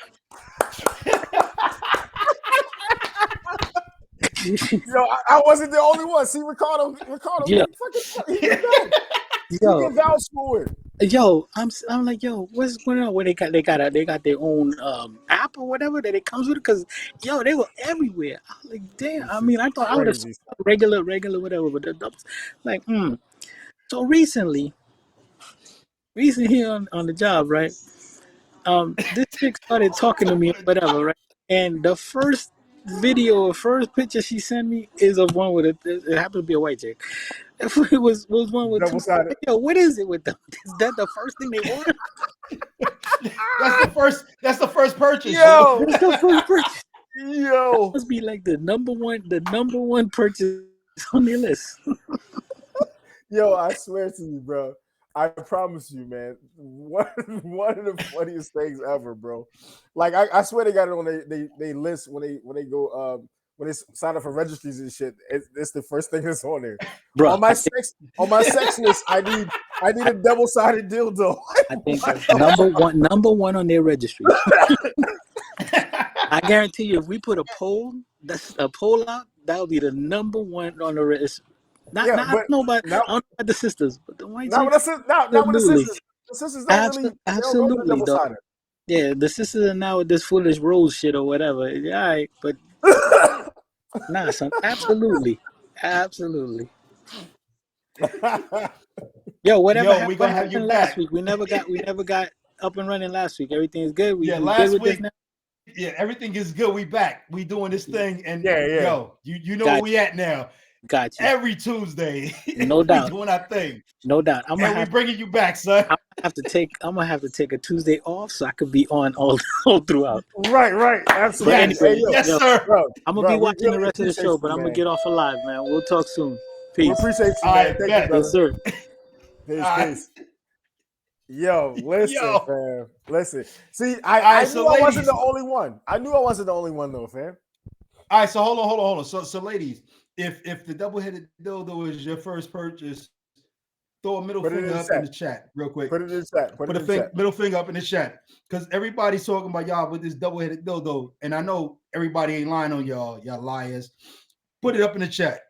I wasn't the only one. See, Ricardo, Yeah. he can vouch. He Yo, can vouch for it. I'm like, yo, what's going on? Where they got their own app or whatever that it comes with? Because they were everywhere. I was like, damn. I mean, I thought I would have Crazy. regular whatever, but the like, So recently here on the job, right? This chick started talking to me or whatever, right? And the first video or first picture she sent me is of one with it happened to be a white chick. It was one with two. Double sided. Yo, what is it with them? Is that the first thing they ordered? That's the first purchase. Yo, That's the first purchase. yo, Must be like the number one purchase on their list. yo! I swear to you, bro. I promise you, man. One of the funniest things ever, bro. Like I swear they got it on they list when they go when they sign up for registries and shit. It's the first thing that's on there. Bro, on my sex list, I need a double sided dildo. I think that's number one on their registry. I guarantee you, if we put a poll out, that would be the number one on the list. I don't know about the sisters, but the white Not chicks. with the sisters. The sisters don't really Absolutely, double sided. Yeah, the sisters are now with this foolish rose shit or whatever. Yeah, all right, but nah, son. Absolutely. Yo, whatever we gonna have you happened last back. week? We never got up and running last week. Everything's good. We last good with week. this now? Yeah, everything is good. We back. We doing this thing, and Yeah. yo, you know where we at now. Got you. Every Tuesday, No doubt. we doing our thing. No doubt. We bringing you back, son. I'm gonna have to take a Tuesday off so I could be on all throughout. Right. Absolutely. Yes, anyway, yes, yo, sir. Bro, I'm gonna be watching really the rest of the appreciate show, but I'm gonna get off alive, man. We'll talk soon. We Peace. appreciate you, All man. right, Thank bet. you, brother. Yes, sir. Peace, All right. peace. Yo, listen, Yo. fam. Listen. See, right, I knew so I wasn't ladies. the only one. I knew I wasn't the only one, though, fam. All right, so hold on. So ladies, if the double-headed dildo is your first purchase, throw a middle finger up in the chat real quick. Put it in the chat. Put it in the chat. Middle finger up in the chat, because everybody's talking about y'all with this double-headed dildo, and I know everybody ain't lying on y'all liars. Put it up in the chat.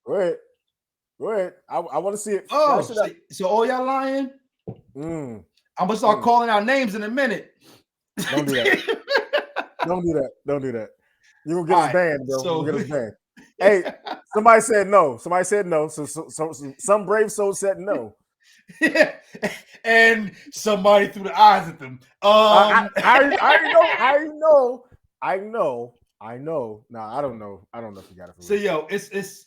Go ahead. I want to see it. Oh, Flash it up. so all y'all lying? Mm, I'm gonna start calling out names in a minute. don't do that. Don't do that. You're gonna get us banned, bro. so- You're gonna get us banned. Hey, somebody said no. So some brave soul said no. And somebody threw the eyes at them. I know. Nah, I don't know. I don't know if you got it. So yo, it's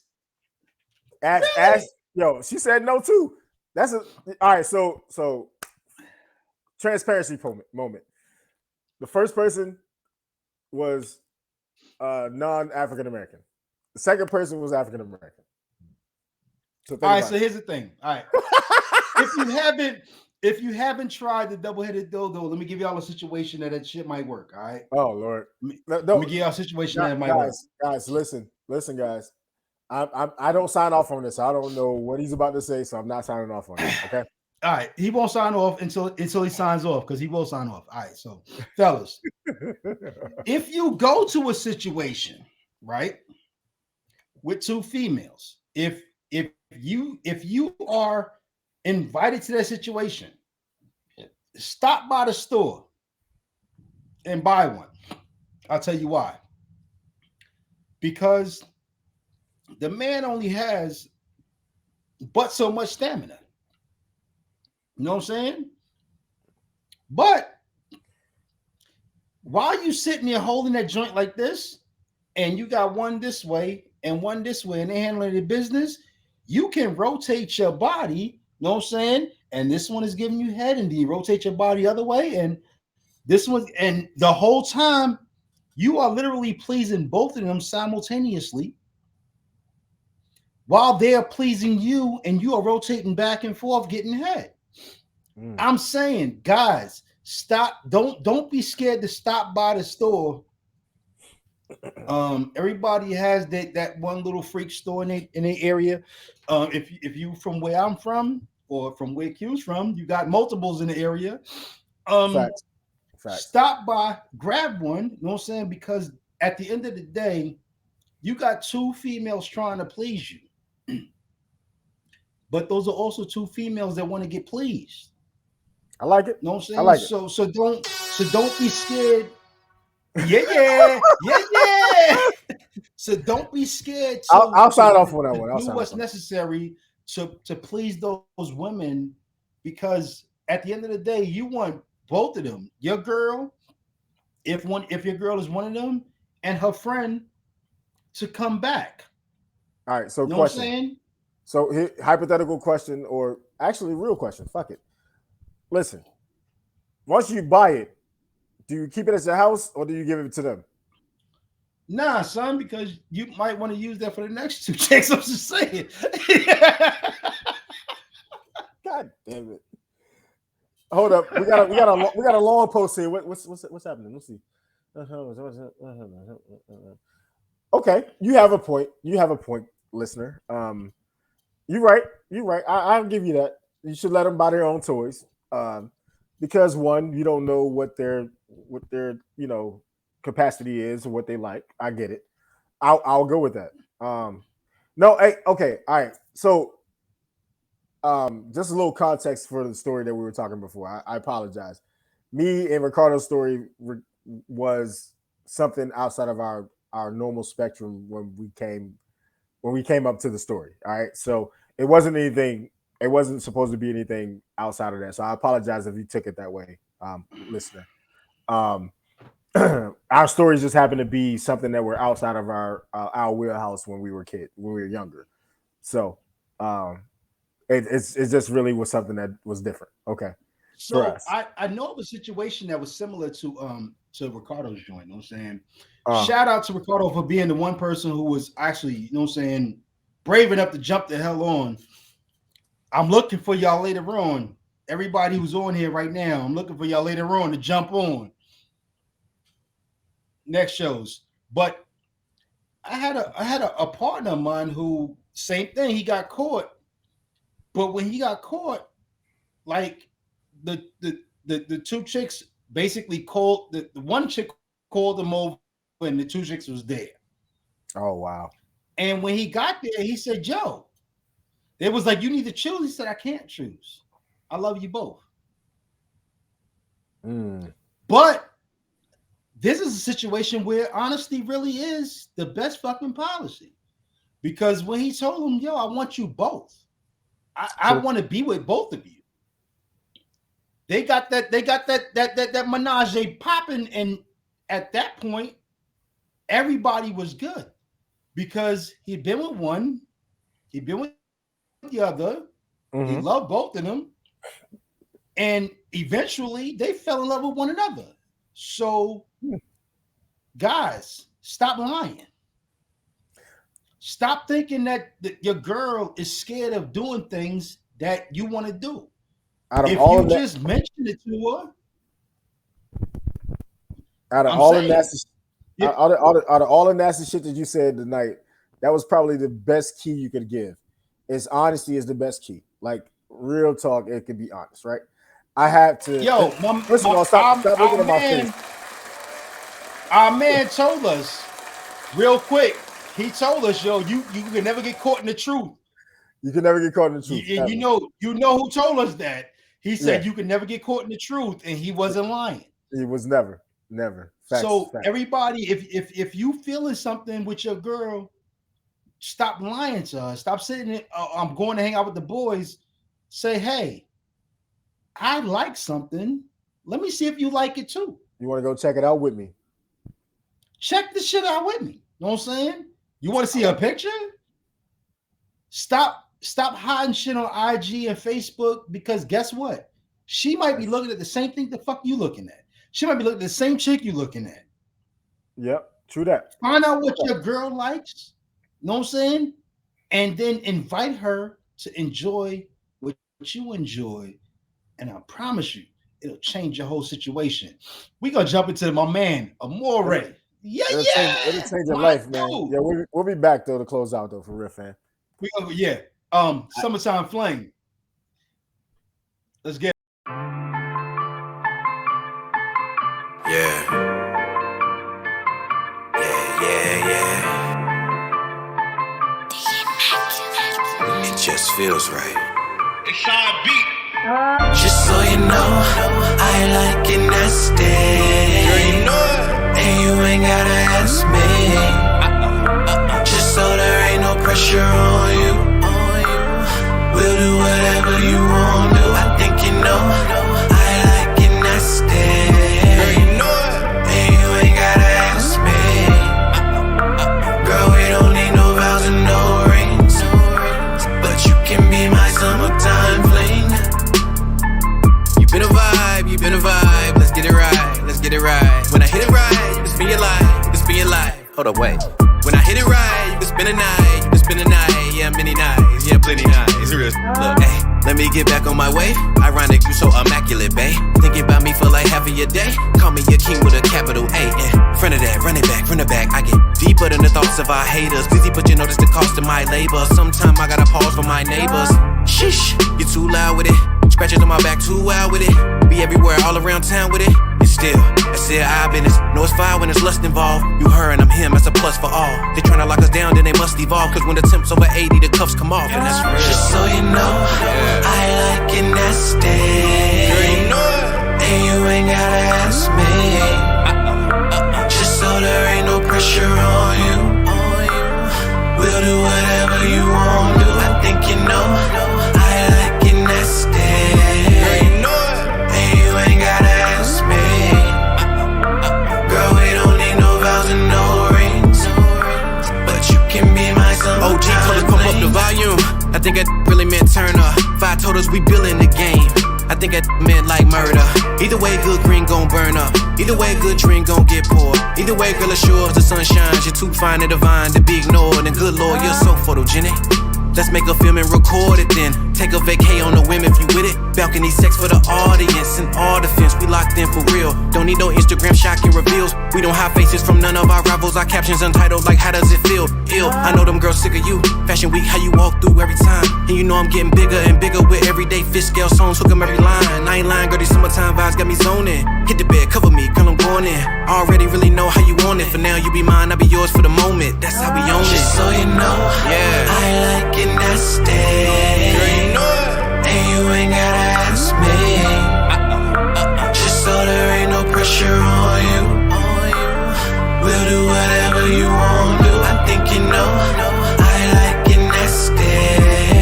ask Yo, she said no too. That's all right. So transparency moment. The first person was non-African American. The second person was African American. So all right, so here's the thing. All right. if you haven't tried the double-headed dildo, let me give y'all a situation that shit might work. All right. Oh Lord. Let me give y'all a situation that might work. Guys, listen, guys. I don't sign off on this. I don't know what he's about to say, so I'm not signing off on it. Okay. All right, he won't sign off until he signs off because he will sign off. All right, so fellas, if you go to a situation, right, with two females, if you are invited to that situation, stop by the store and buy one. I'll tell you why. Because the man only has but so much stamina. You know what I'm saying? But while you sitting there holding that joint like this, and you got one this way and one this way, and they handling the business, you can rotate your body. You know what I'm saying? And this one is giving you head, and then you rotate your body the other way, and this one, and the whole time you are literally pleasing both of them simultaneously, while they are pleasing you, and you are rotating back and forth, getting head. I'm saying, guys, stop. Don't be scared to stop by the store. Everybody has that one little freak store in the area. If you from where I'm from or from where Q's from, you got multiples in the area. Facts. Stop by, grab one. You know what I'm saying? Because at the end of the day, you got two females trying to please you. But those are also two females that want to get pleased. I like it. You know what I'm saying? I like it. So don't be scared. Yeah. So don't be scared. I'll sign off on that one. Do what's necessary to please those women, because at the end of the day, you want both of them. Your girl, if your girl is one of them, and her friend to come back. All right. So you know question. What I'm saying? So here, hypothetical question, or actually real question. Fuck it. Listen, once you buy it, do you keep it at your house or do you give it to them? Nah, son, because you might want to use that for the next two checks. I'm just saying. God damn it! Hold up, we got a long post here. What's happening? Let's see. Okay, you have a point. Listener. You're right. I'll give you that. You should let them buy their own toys. Because one, you don't know what their capacity is or what they like. I get it. I'll go with that. Okay, all right. So, just a little context for the story that we were talking before. I apologize. Me and Ricardo's story was something outside of our normal spectrum when we came up to the story. All right, so it wasn't anything. It wasn't supposed to be anything outside of that. So I apologize if you took it that way, listener. Our stories just happened to be something that were outside of our wheelhouse when we were younger. So it just really was something that was different. Okay. So I know of a situation that was similar to Ricardo's joint. You know what I'm saying? Shout out to Ricardo for being the one person who was actually, you know what I'm saying, brave enough to jump the hell on. I'm looking for y'all later on. Everybody who's on here right now, I'm looking for y'all later on to jump on next shows. But I had a partner of mine who, same thing, he got caught. But when he got caught, like the two chicks basically called the one chick called him over, and the two chicks was there. Oh wow. And when he got there, he said, "Yo," it was like, "You need to choose." He said, "I can't choose. I love you both." But this is a situation where honesty really is the best fucking policy. Because when he told him, "Yo, I want you both. I want to be with both of you." They got that menage popping, and at that point, everybody was good because he'd been with one, he'd been with the other. He loved both of them. And eventually they fell in love with one another. So, guys, stop lying. Stop thinking that your girl is scared of doing things that you want to do. If you just mention it to her, out of all the nasty shit that you said tonight, that was probably the best key you could give. Is honesty is the best key. Like real talk, it could be honest, right? I have to. Yo, first of all, stop looking at my face. Our man told us real quick. He told us, yo, you can never get caught in the truth. You can never get caught in the truth. You know who told us that. He said you can never get caught in the truth, and he wasn't lying. He was never. Facts, so everybody, if you feeling something with your girl, stop lying to her. Stop sitting there. I'm going to hang out with the boys. Say, hey, I like something. Let me see if you like it too. You want to go check it out with me? Check the shit out with me. You know what I'm saying? You want to see a picture? Stop hiding shit on IG and Facebook, because guess what? She might be looking at the same thing the fuck you looking at. She might be looking at the same chick you looking at. Yep, true that. Find out what your girl likes. You know what I'm saying? And then invite her to enjoy what you enjoy. And I promise you, it'll change your whole situation. We're going to jump into my man, Amore. It'll change your life, man. Dude. Yeah, we'll be back though to close out though, for real, fam. Summertime Fling. Let's get it. Yeah. It just feels right. It's our beat. Just so you know, I like it nasty. Girl, you know it. And you ain't gotta ask me. Just so there ain't no pressure on you. We'll do whatever you want to. I think you know, I like it nasty. Girl, you know it. And you ain't gotta ask me. Girl, we don't need no vows and no rings. But you can be my summertime fling. You been a vibe, let's get it right, When I hit it right, you can spin your life, Hold up, wait. When I hit it right, you can spend a night, yeah, many nights, yeah, plenty nights, real. Look, hey, let me get back on my way. Ironic, you so immaculate, babe. Thinking about me for like half of your day. Call me your king with a capital A, and front of that, run it back. I get deeper than the thoughts of our haters. Busy, but you notice the cost of my labor. Sometimes I gotta pause for my neighbors. Sheesh, you too loud with it. Scratches on my back, too wild with it. Be everywhere, all around town with it. And still, I said our business. Know it's fire when there's lust involved. You her and I'm him, that's a plus for all. They tryna lock us down, then they must evolve. Cause when the temp's over 80, the cuffs come off. And that's real. Just so you know, I like it nasty. Girl, you know it. And you ain't gotta ask me. Just so there ain't no pressure on you. We'll do whatever you want to. I think you know, I like it nasty. Girl, you know it. And you ain't gotta ask me. Girl, we don't need no vows and no rings. But you can be my summertime. OG told us pump up the volume. I think that really meant turn up. 5 told us we building the game. I think that meant like murder. Either way, good green gon' burn up. Either way, good drink gon' get poured. Either way, girl, it's yours, the sun shines. You're too fine and divine to be ignored. And good Lord, you're so photogenic. Let's make a film and record it then. Take a vacay on the whim if you with it. Balcony sex for the audience and all defense. We locked in for real. Don't need no Instagram shocking reveals. We don't hide faces from none of our rivals. Our captions untitled like how does it feel? Ill, I know them girls sick of you. Fashion week, how you walk through every time. And you know I'm getting bigger and bigger with everyday fish scale songs. Hook 'em every line. I ain't lying, girl, these summertime vibes got me zoning. Hit the bed, cover me, girl, I'm going in. Already really know how you want it. For now, you be mine, I'll be yours for the moment. That's how we own it. Just so you know, I like it nasty. Girl, you know it. And you ain't gotta ask me. Just so there ain't no pressure on you. We'll do whatever you want to. I think you know, I like it nasty.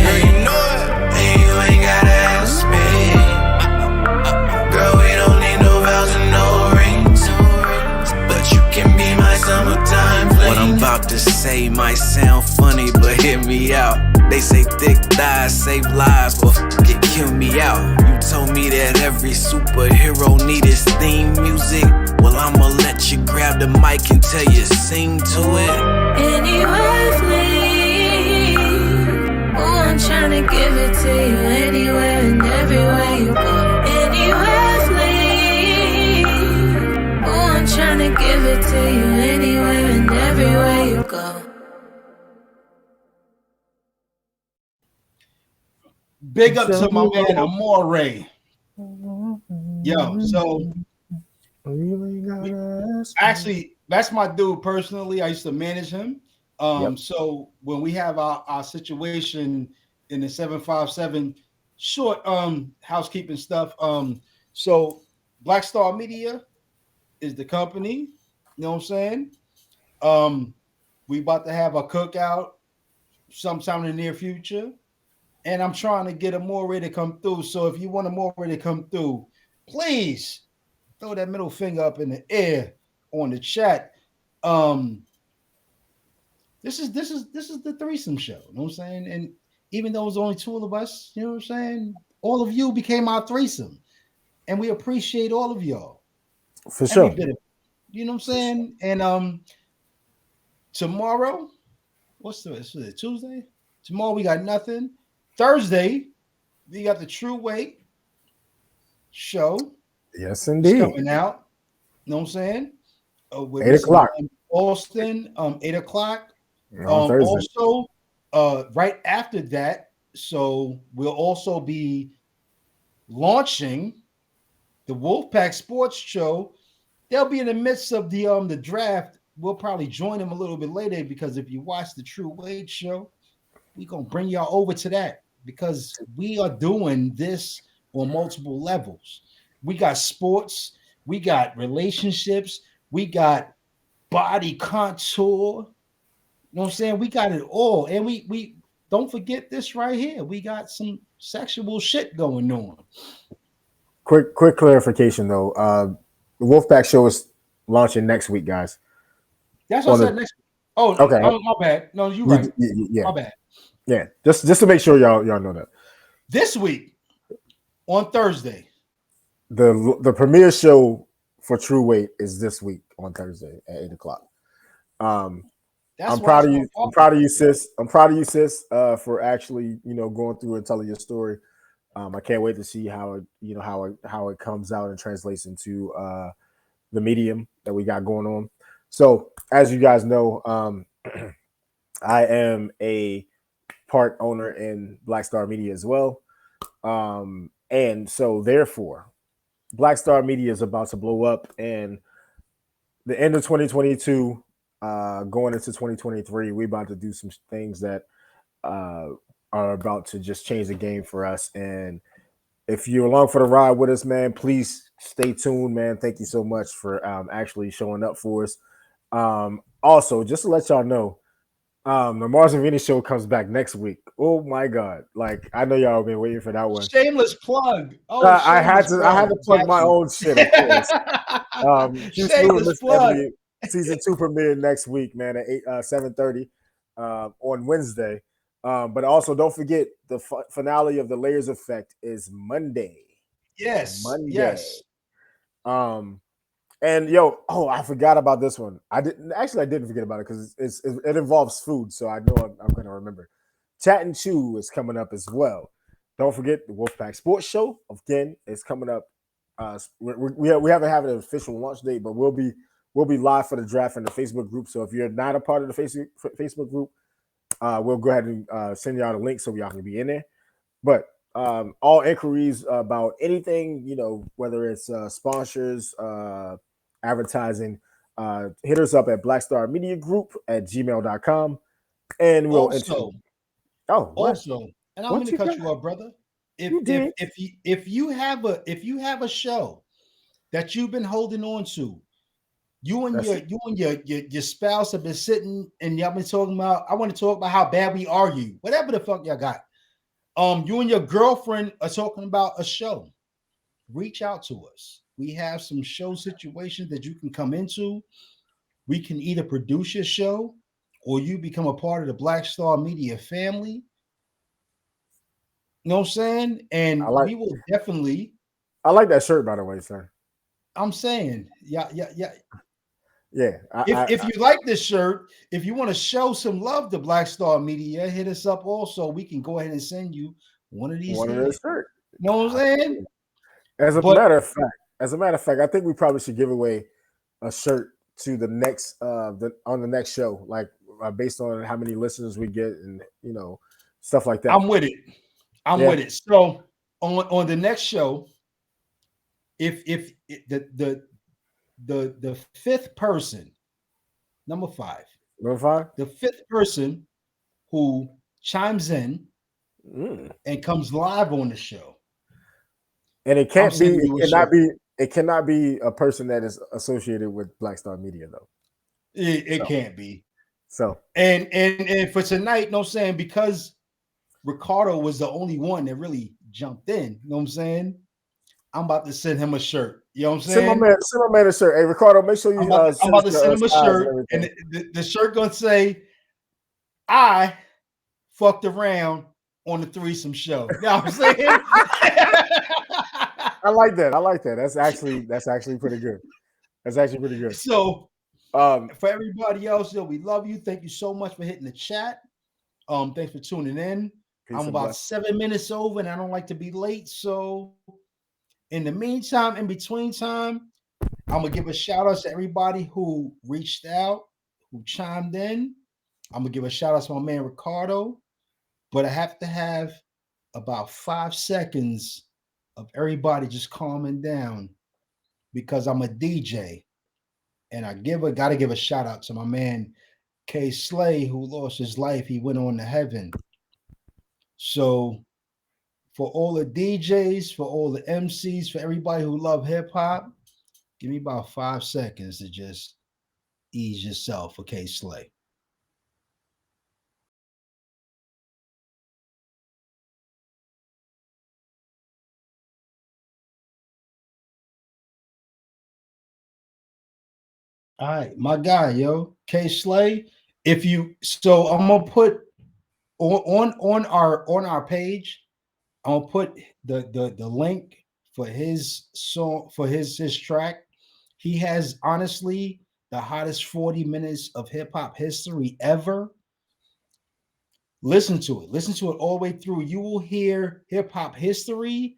Girl, you know it. And you ain't gotta ask me. Girl, we don't need no vows and no rings. But you can be my summertime fling. What I'm about to say might sound funny, but hear me out. They say thick thighs save lives, but it kill me out. You told me that every superhero need his theme music. Well, I'ma let you grab the mic and tell you sing to it. Anywhere, please. Oh, I'm trying to give it to you anywhere and everywhere you go. Anywhere, please. Oh, I'm trying to give it to you anywhere and everywhere you go. Big up to my man Amore. Yo, so actually, that's my dude personally. I used to manage him. So when we have our situation in the 757 short housekeeping stuff, so Black Star Media is the company. You know what I'm saying? We about to have a cookout sometime in the near future. And I'm trying to get Amore to come through. So if you want Amore to come through, please throw that middle finger up in the air on the chat. This is the threesome show. You know what I'm saying? And even though it was only two of us, you know what I'm saying? All of you became our threesome. And we appreciate all of y'all. For sure. You know what I'm saying? And tomorrow, what's the Tuesday? Tomorrow we got nothing. Thursday, we got the True Weight show. Yes, indeed. It's coming out. You know what I'm saying? 8 o'clock. Austin, 8 o'clock. On Thursday. Also, right after that, so we'll also be launching the Wolfpack Sports Show. They'll be in the midst of the draft. We'll probably join them a little bit later because if you watch the True Weight show, we're going to bring y'all over to that because we are doing this on multiple levels. We got sports, we got relationships, we got body contour. You know what I'm saying? We got it all. And we don't forget this right here. We got some sexual shit going on. Quick clarification though. The Wolfpack show is launching next week, guys. That's what I said next week. Oh, okay. My bad. No, you're right. Yeah. My bad. Yeah, just to make sure y'all know that. This week on Thursday. The premiere show for True Weight is this week on Thursday at 8 o'clock. I'm proud of you. I'm proud of you, sis. I'm proud of you, sis, for actually, going through and telling your story. I can't wait to see how it comes out and translates into the medium that we got going on. So, as you guys know, I am a part owner in Black Star Media as well. And so therefore, Black Star Media is about to blow up, and the end of 2022, going into 2023, we're about to do some things that are about to just change the game for us. And if you're along for the ride with us, man, please stay tuned, man. Thank you so much for actually showing up for us. Also, just to let y'all know, the Mars and Venus show comes back next week. Oh my God! Like I know y'all have been waiting for that one. Shameless plug. I had to plug my own shit, of course. Shameless plug. Season 2 premiere next week, man, at 7:30 on Wednesday. But also don't forget the finale of the Layers Effect is Monday. Yes. Monday. Yes. And I forgot about this one. I didn't forget about it because it involves food, so I know I'm going to remember. Chat and Chew is coming up as well. Don't forget the Wolfpack Sports Show again is coming up. We haven't had an official launch date, but we'll be live for the draft in the Facebook group. So if you're not a part of the Facebook group, we'll go ahead and send y'all the link so y'all can be in there. But all inquiries about anything, whether it's sponsors, advertising, hit us up at blackstarmediagroup@gmail.com, and we'll also, and I'm going to cut you off, brother. If you have a show that you've been holding on to, you and your spouse have been sitting and y'all been talking about, I want to talk about how bad we argue, whatever the fuck y'all got. You and your girlfriend are talking about a show. Reach out to us. We have some show situations that you can come into. We can either produce your show or you become a part of the Black Star Media family. You know what I'm saying? And I like- we will definitely. I like that shirt, by the way, sir. I'm saying, yeah. Yeah. If you like this shirt, if you want to show some love to Black Star Media, hit us up also. We can go ahead and send you one of these. One of those shirts. You know what I'm saying? As a matter of fact, I think we probably should give away a shirt to the next on the next show, like based on how many listeners we get and stuff like that. I'm with it. I'm with it. So on the next show, if the fifth person, number five, the fifth person who chimes in and comes live on the show, and it cannot be a person that is associated with Black Star Media though. It can't be. So and for tonight, you know what I'm saying, because Ricardo was the only one that really jumped in. You know what I'm saying? I'm about to send him a shirt. You know what I'm saying? Send my man a shirt. Hey, Ricardo, make sure you. I'm about to send him a shirt, and the shirt gonna say, "I fucked around on the threesome show." You know what I'm saying? I like that. That's actually pretty good. That's actually pretty good. So, for everybody else, we love you. Thank you so much for hitting the chat. Thanks for tuning in. I'm about 7 minutes over, and I don't like to be late. So, in the meantime, in between time, I'm gonna give a shout out to everybody who reached out, who chimed in. I'm gonna give a shout out to my man Ricardo, but I have to have about 5 seconds of everybody just calming down because I'm a DJ, and I gotta give a shout out to my man K Slay, who lost his life. He went on to heaven. So for all the DJs, for all the MCs, for everybody who love hip hop, give me about 5 seconds to just ease yourself. Okay, Slay. All right, my guy, K Slay. I'm gonna put on our page, I'm gonna put the link for his song, for his track. He has honestly the hottest 40 minutes of hip hop history ever. Listen to it all the way through. You will hear hip hop history,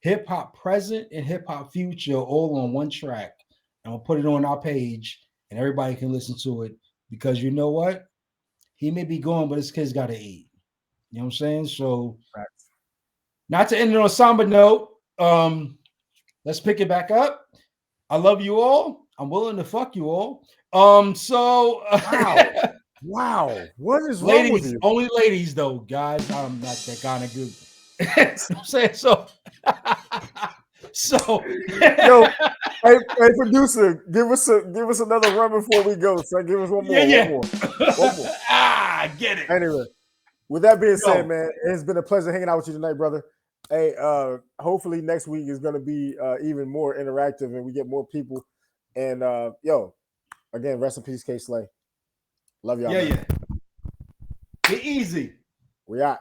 hip hop present, and hip hop future all on one track. I'm gonna put it on our page, and everybody can listen to it, because you know what? He may be gone, but his kids gotta eat. You know what I'm saying? So, not to end it on a somber note, let's pick it back up. I love you all. I'm willing to fuck you all. Wow. What is ladies, wrong with you? Only ladies though, guys. I'm not that kind of good. You know what I'm saying? So Yo, hey, producer, give us another run before we go. So give us one more. One more. Get it. Anyway, with that being said, man, it's been a pleasure hanging out with you tonight, brother. Hey, hopefully next week is going to be even more interactive and we get more people. And again, rest in peace, K Slay. Love y'all. Yeah. Be easy. We out.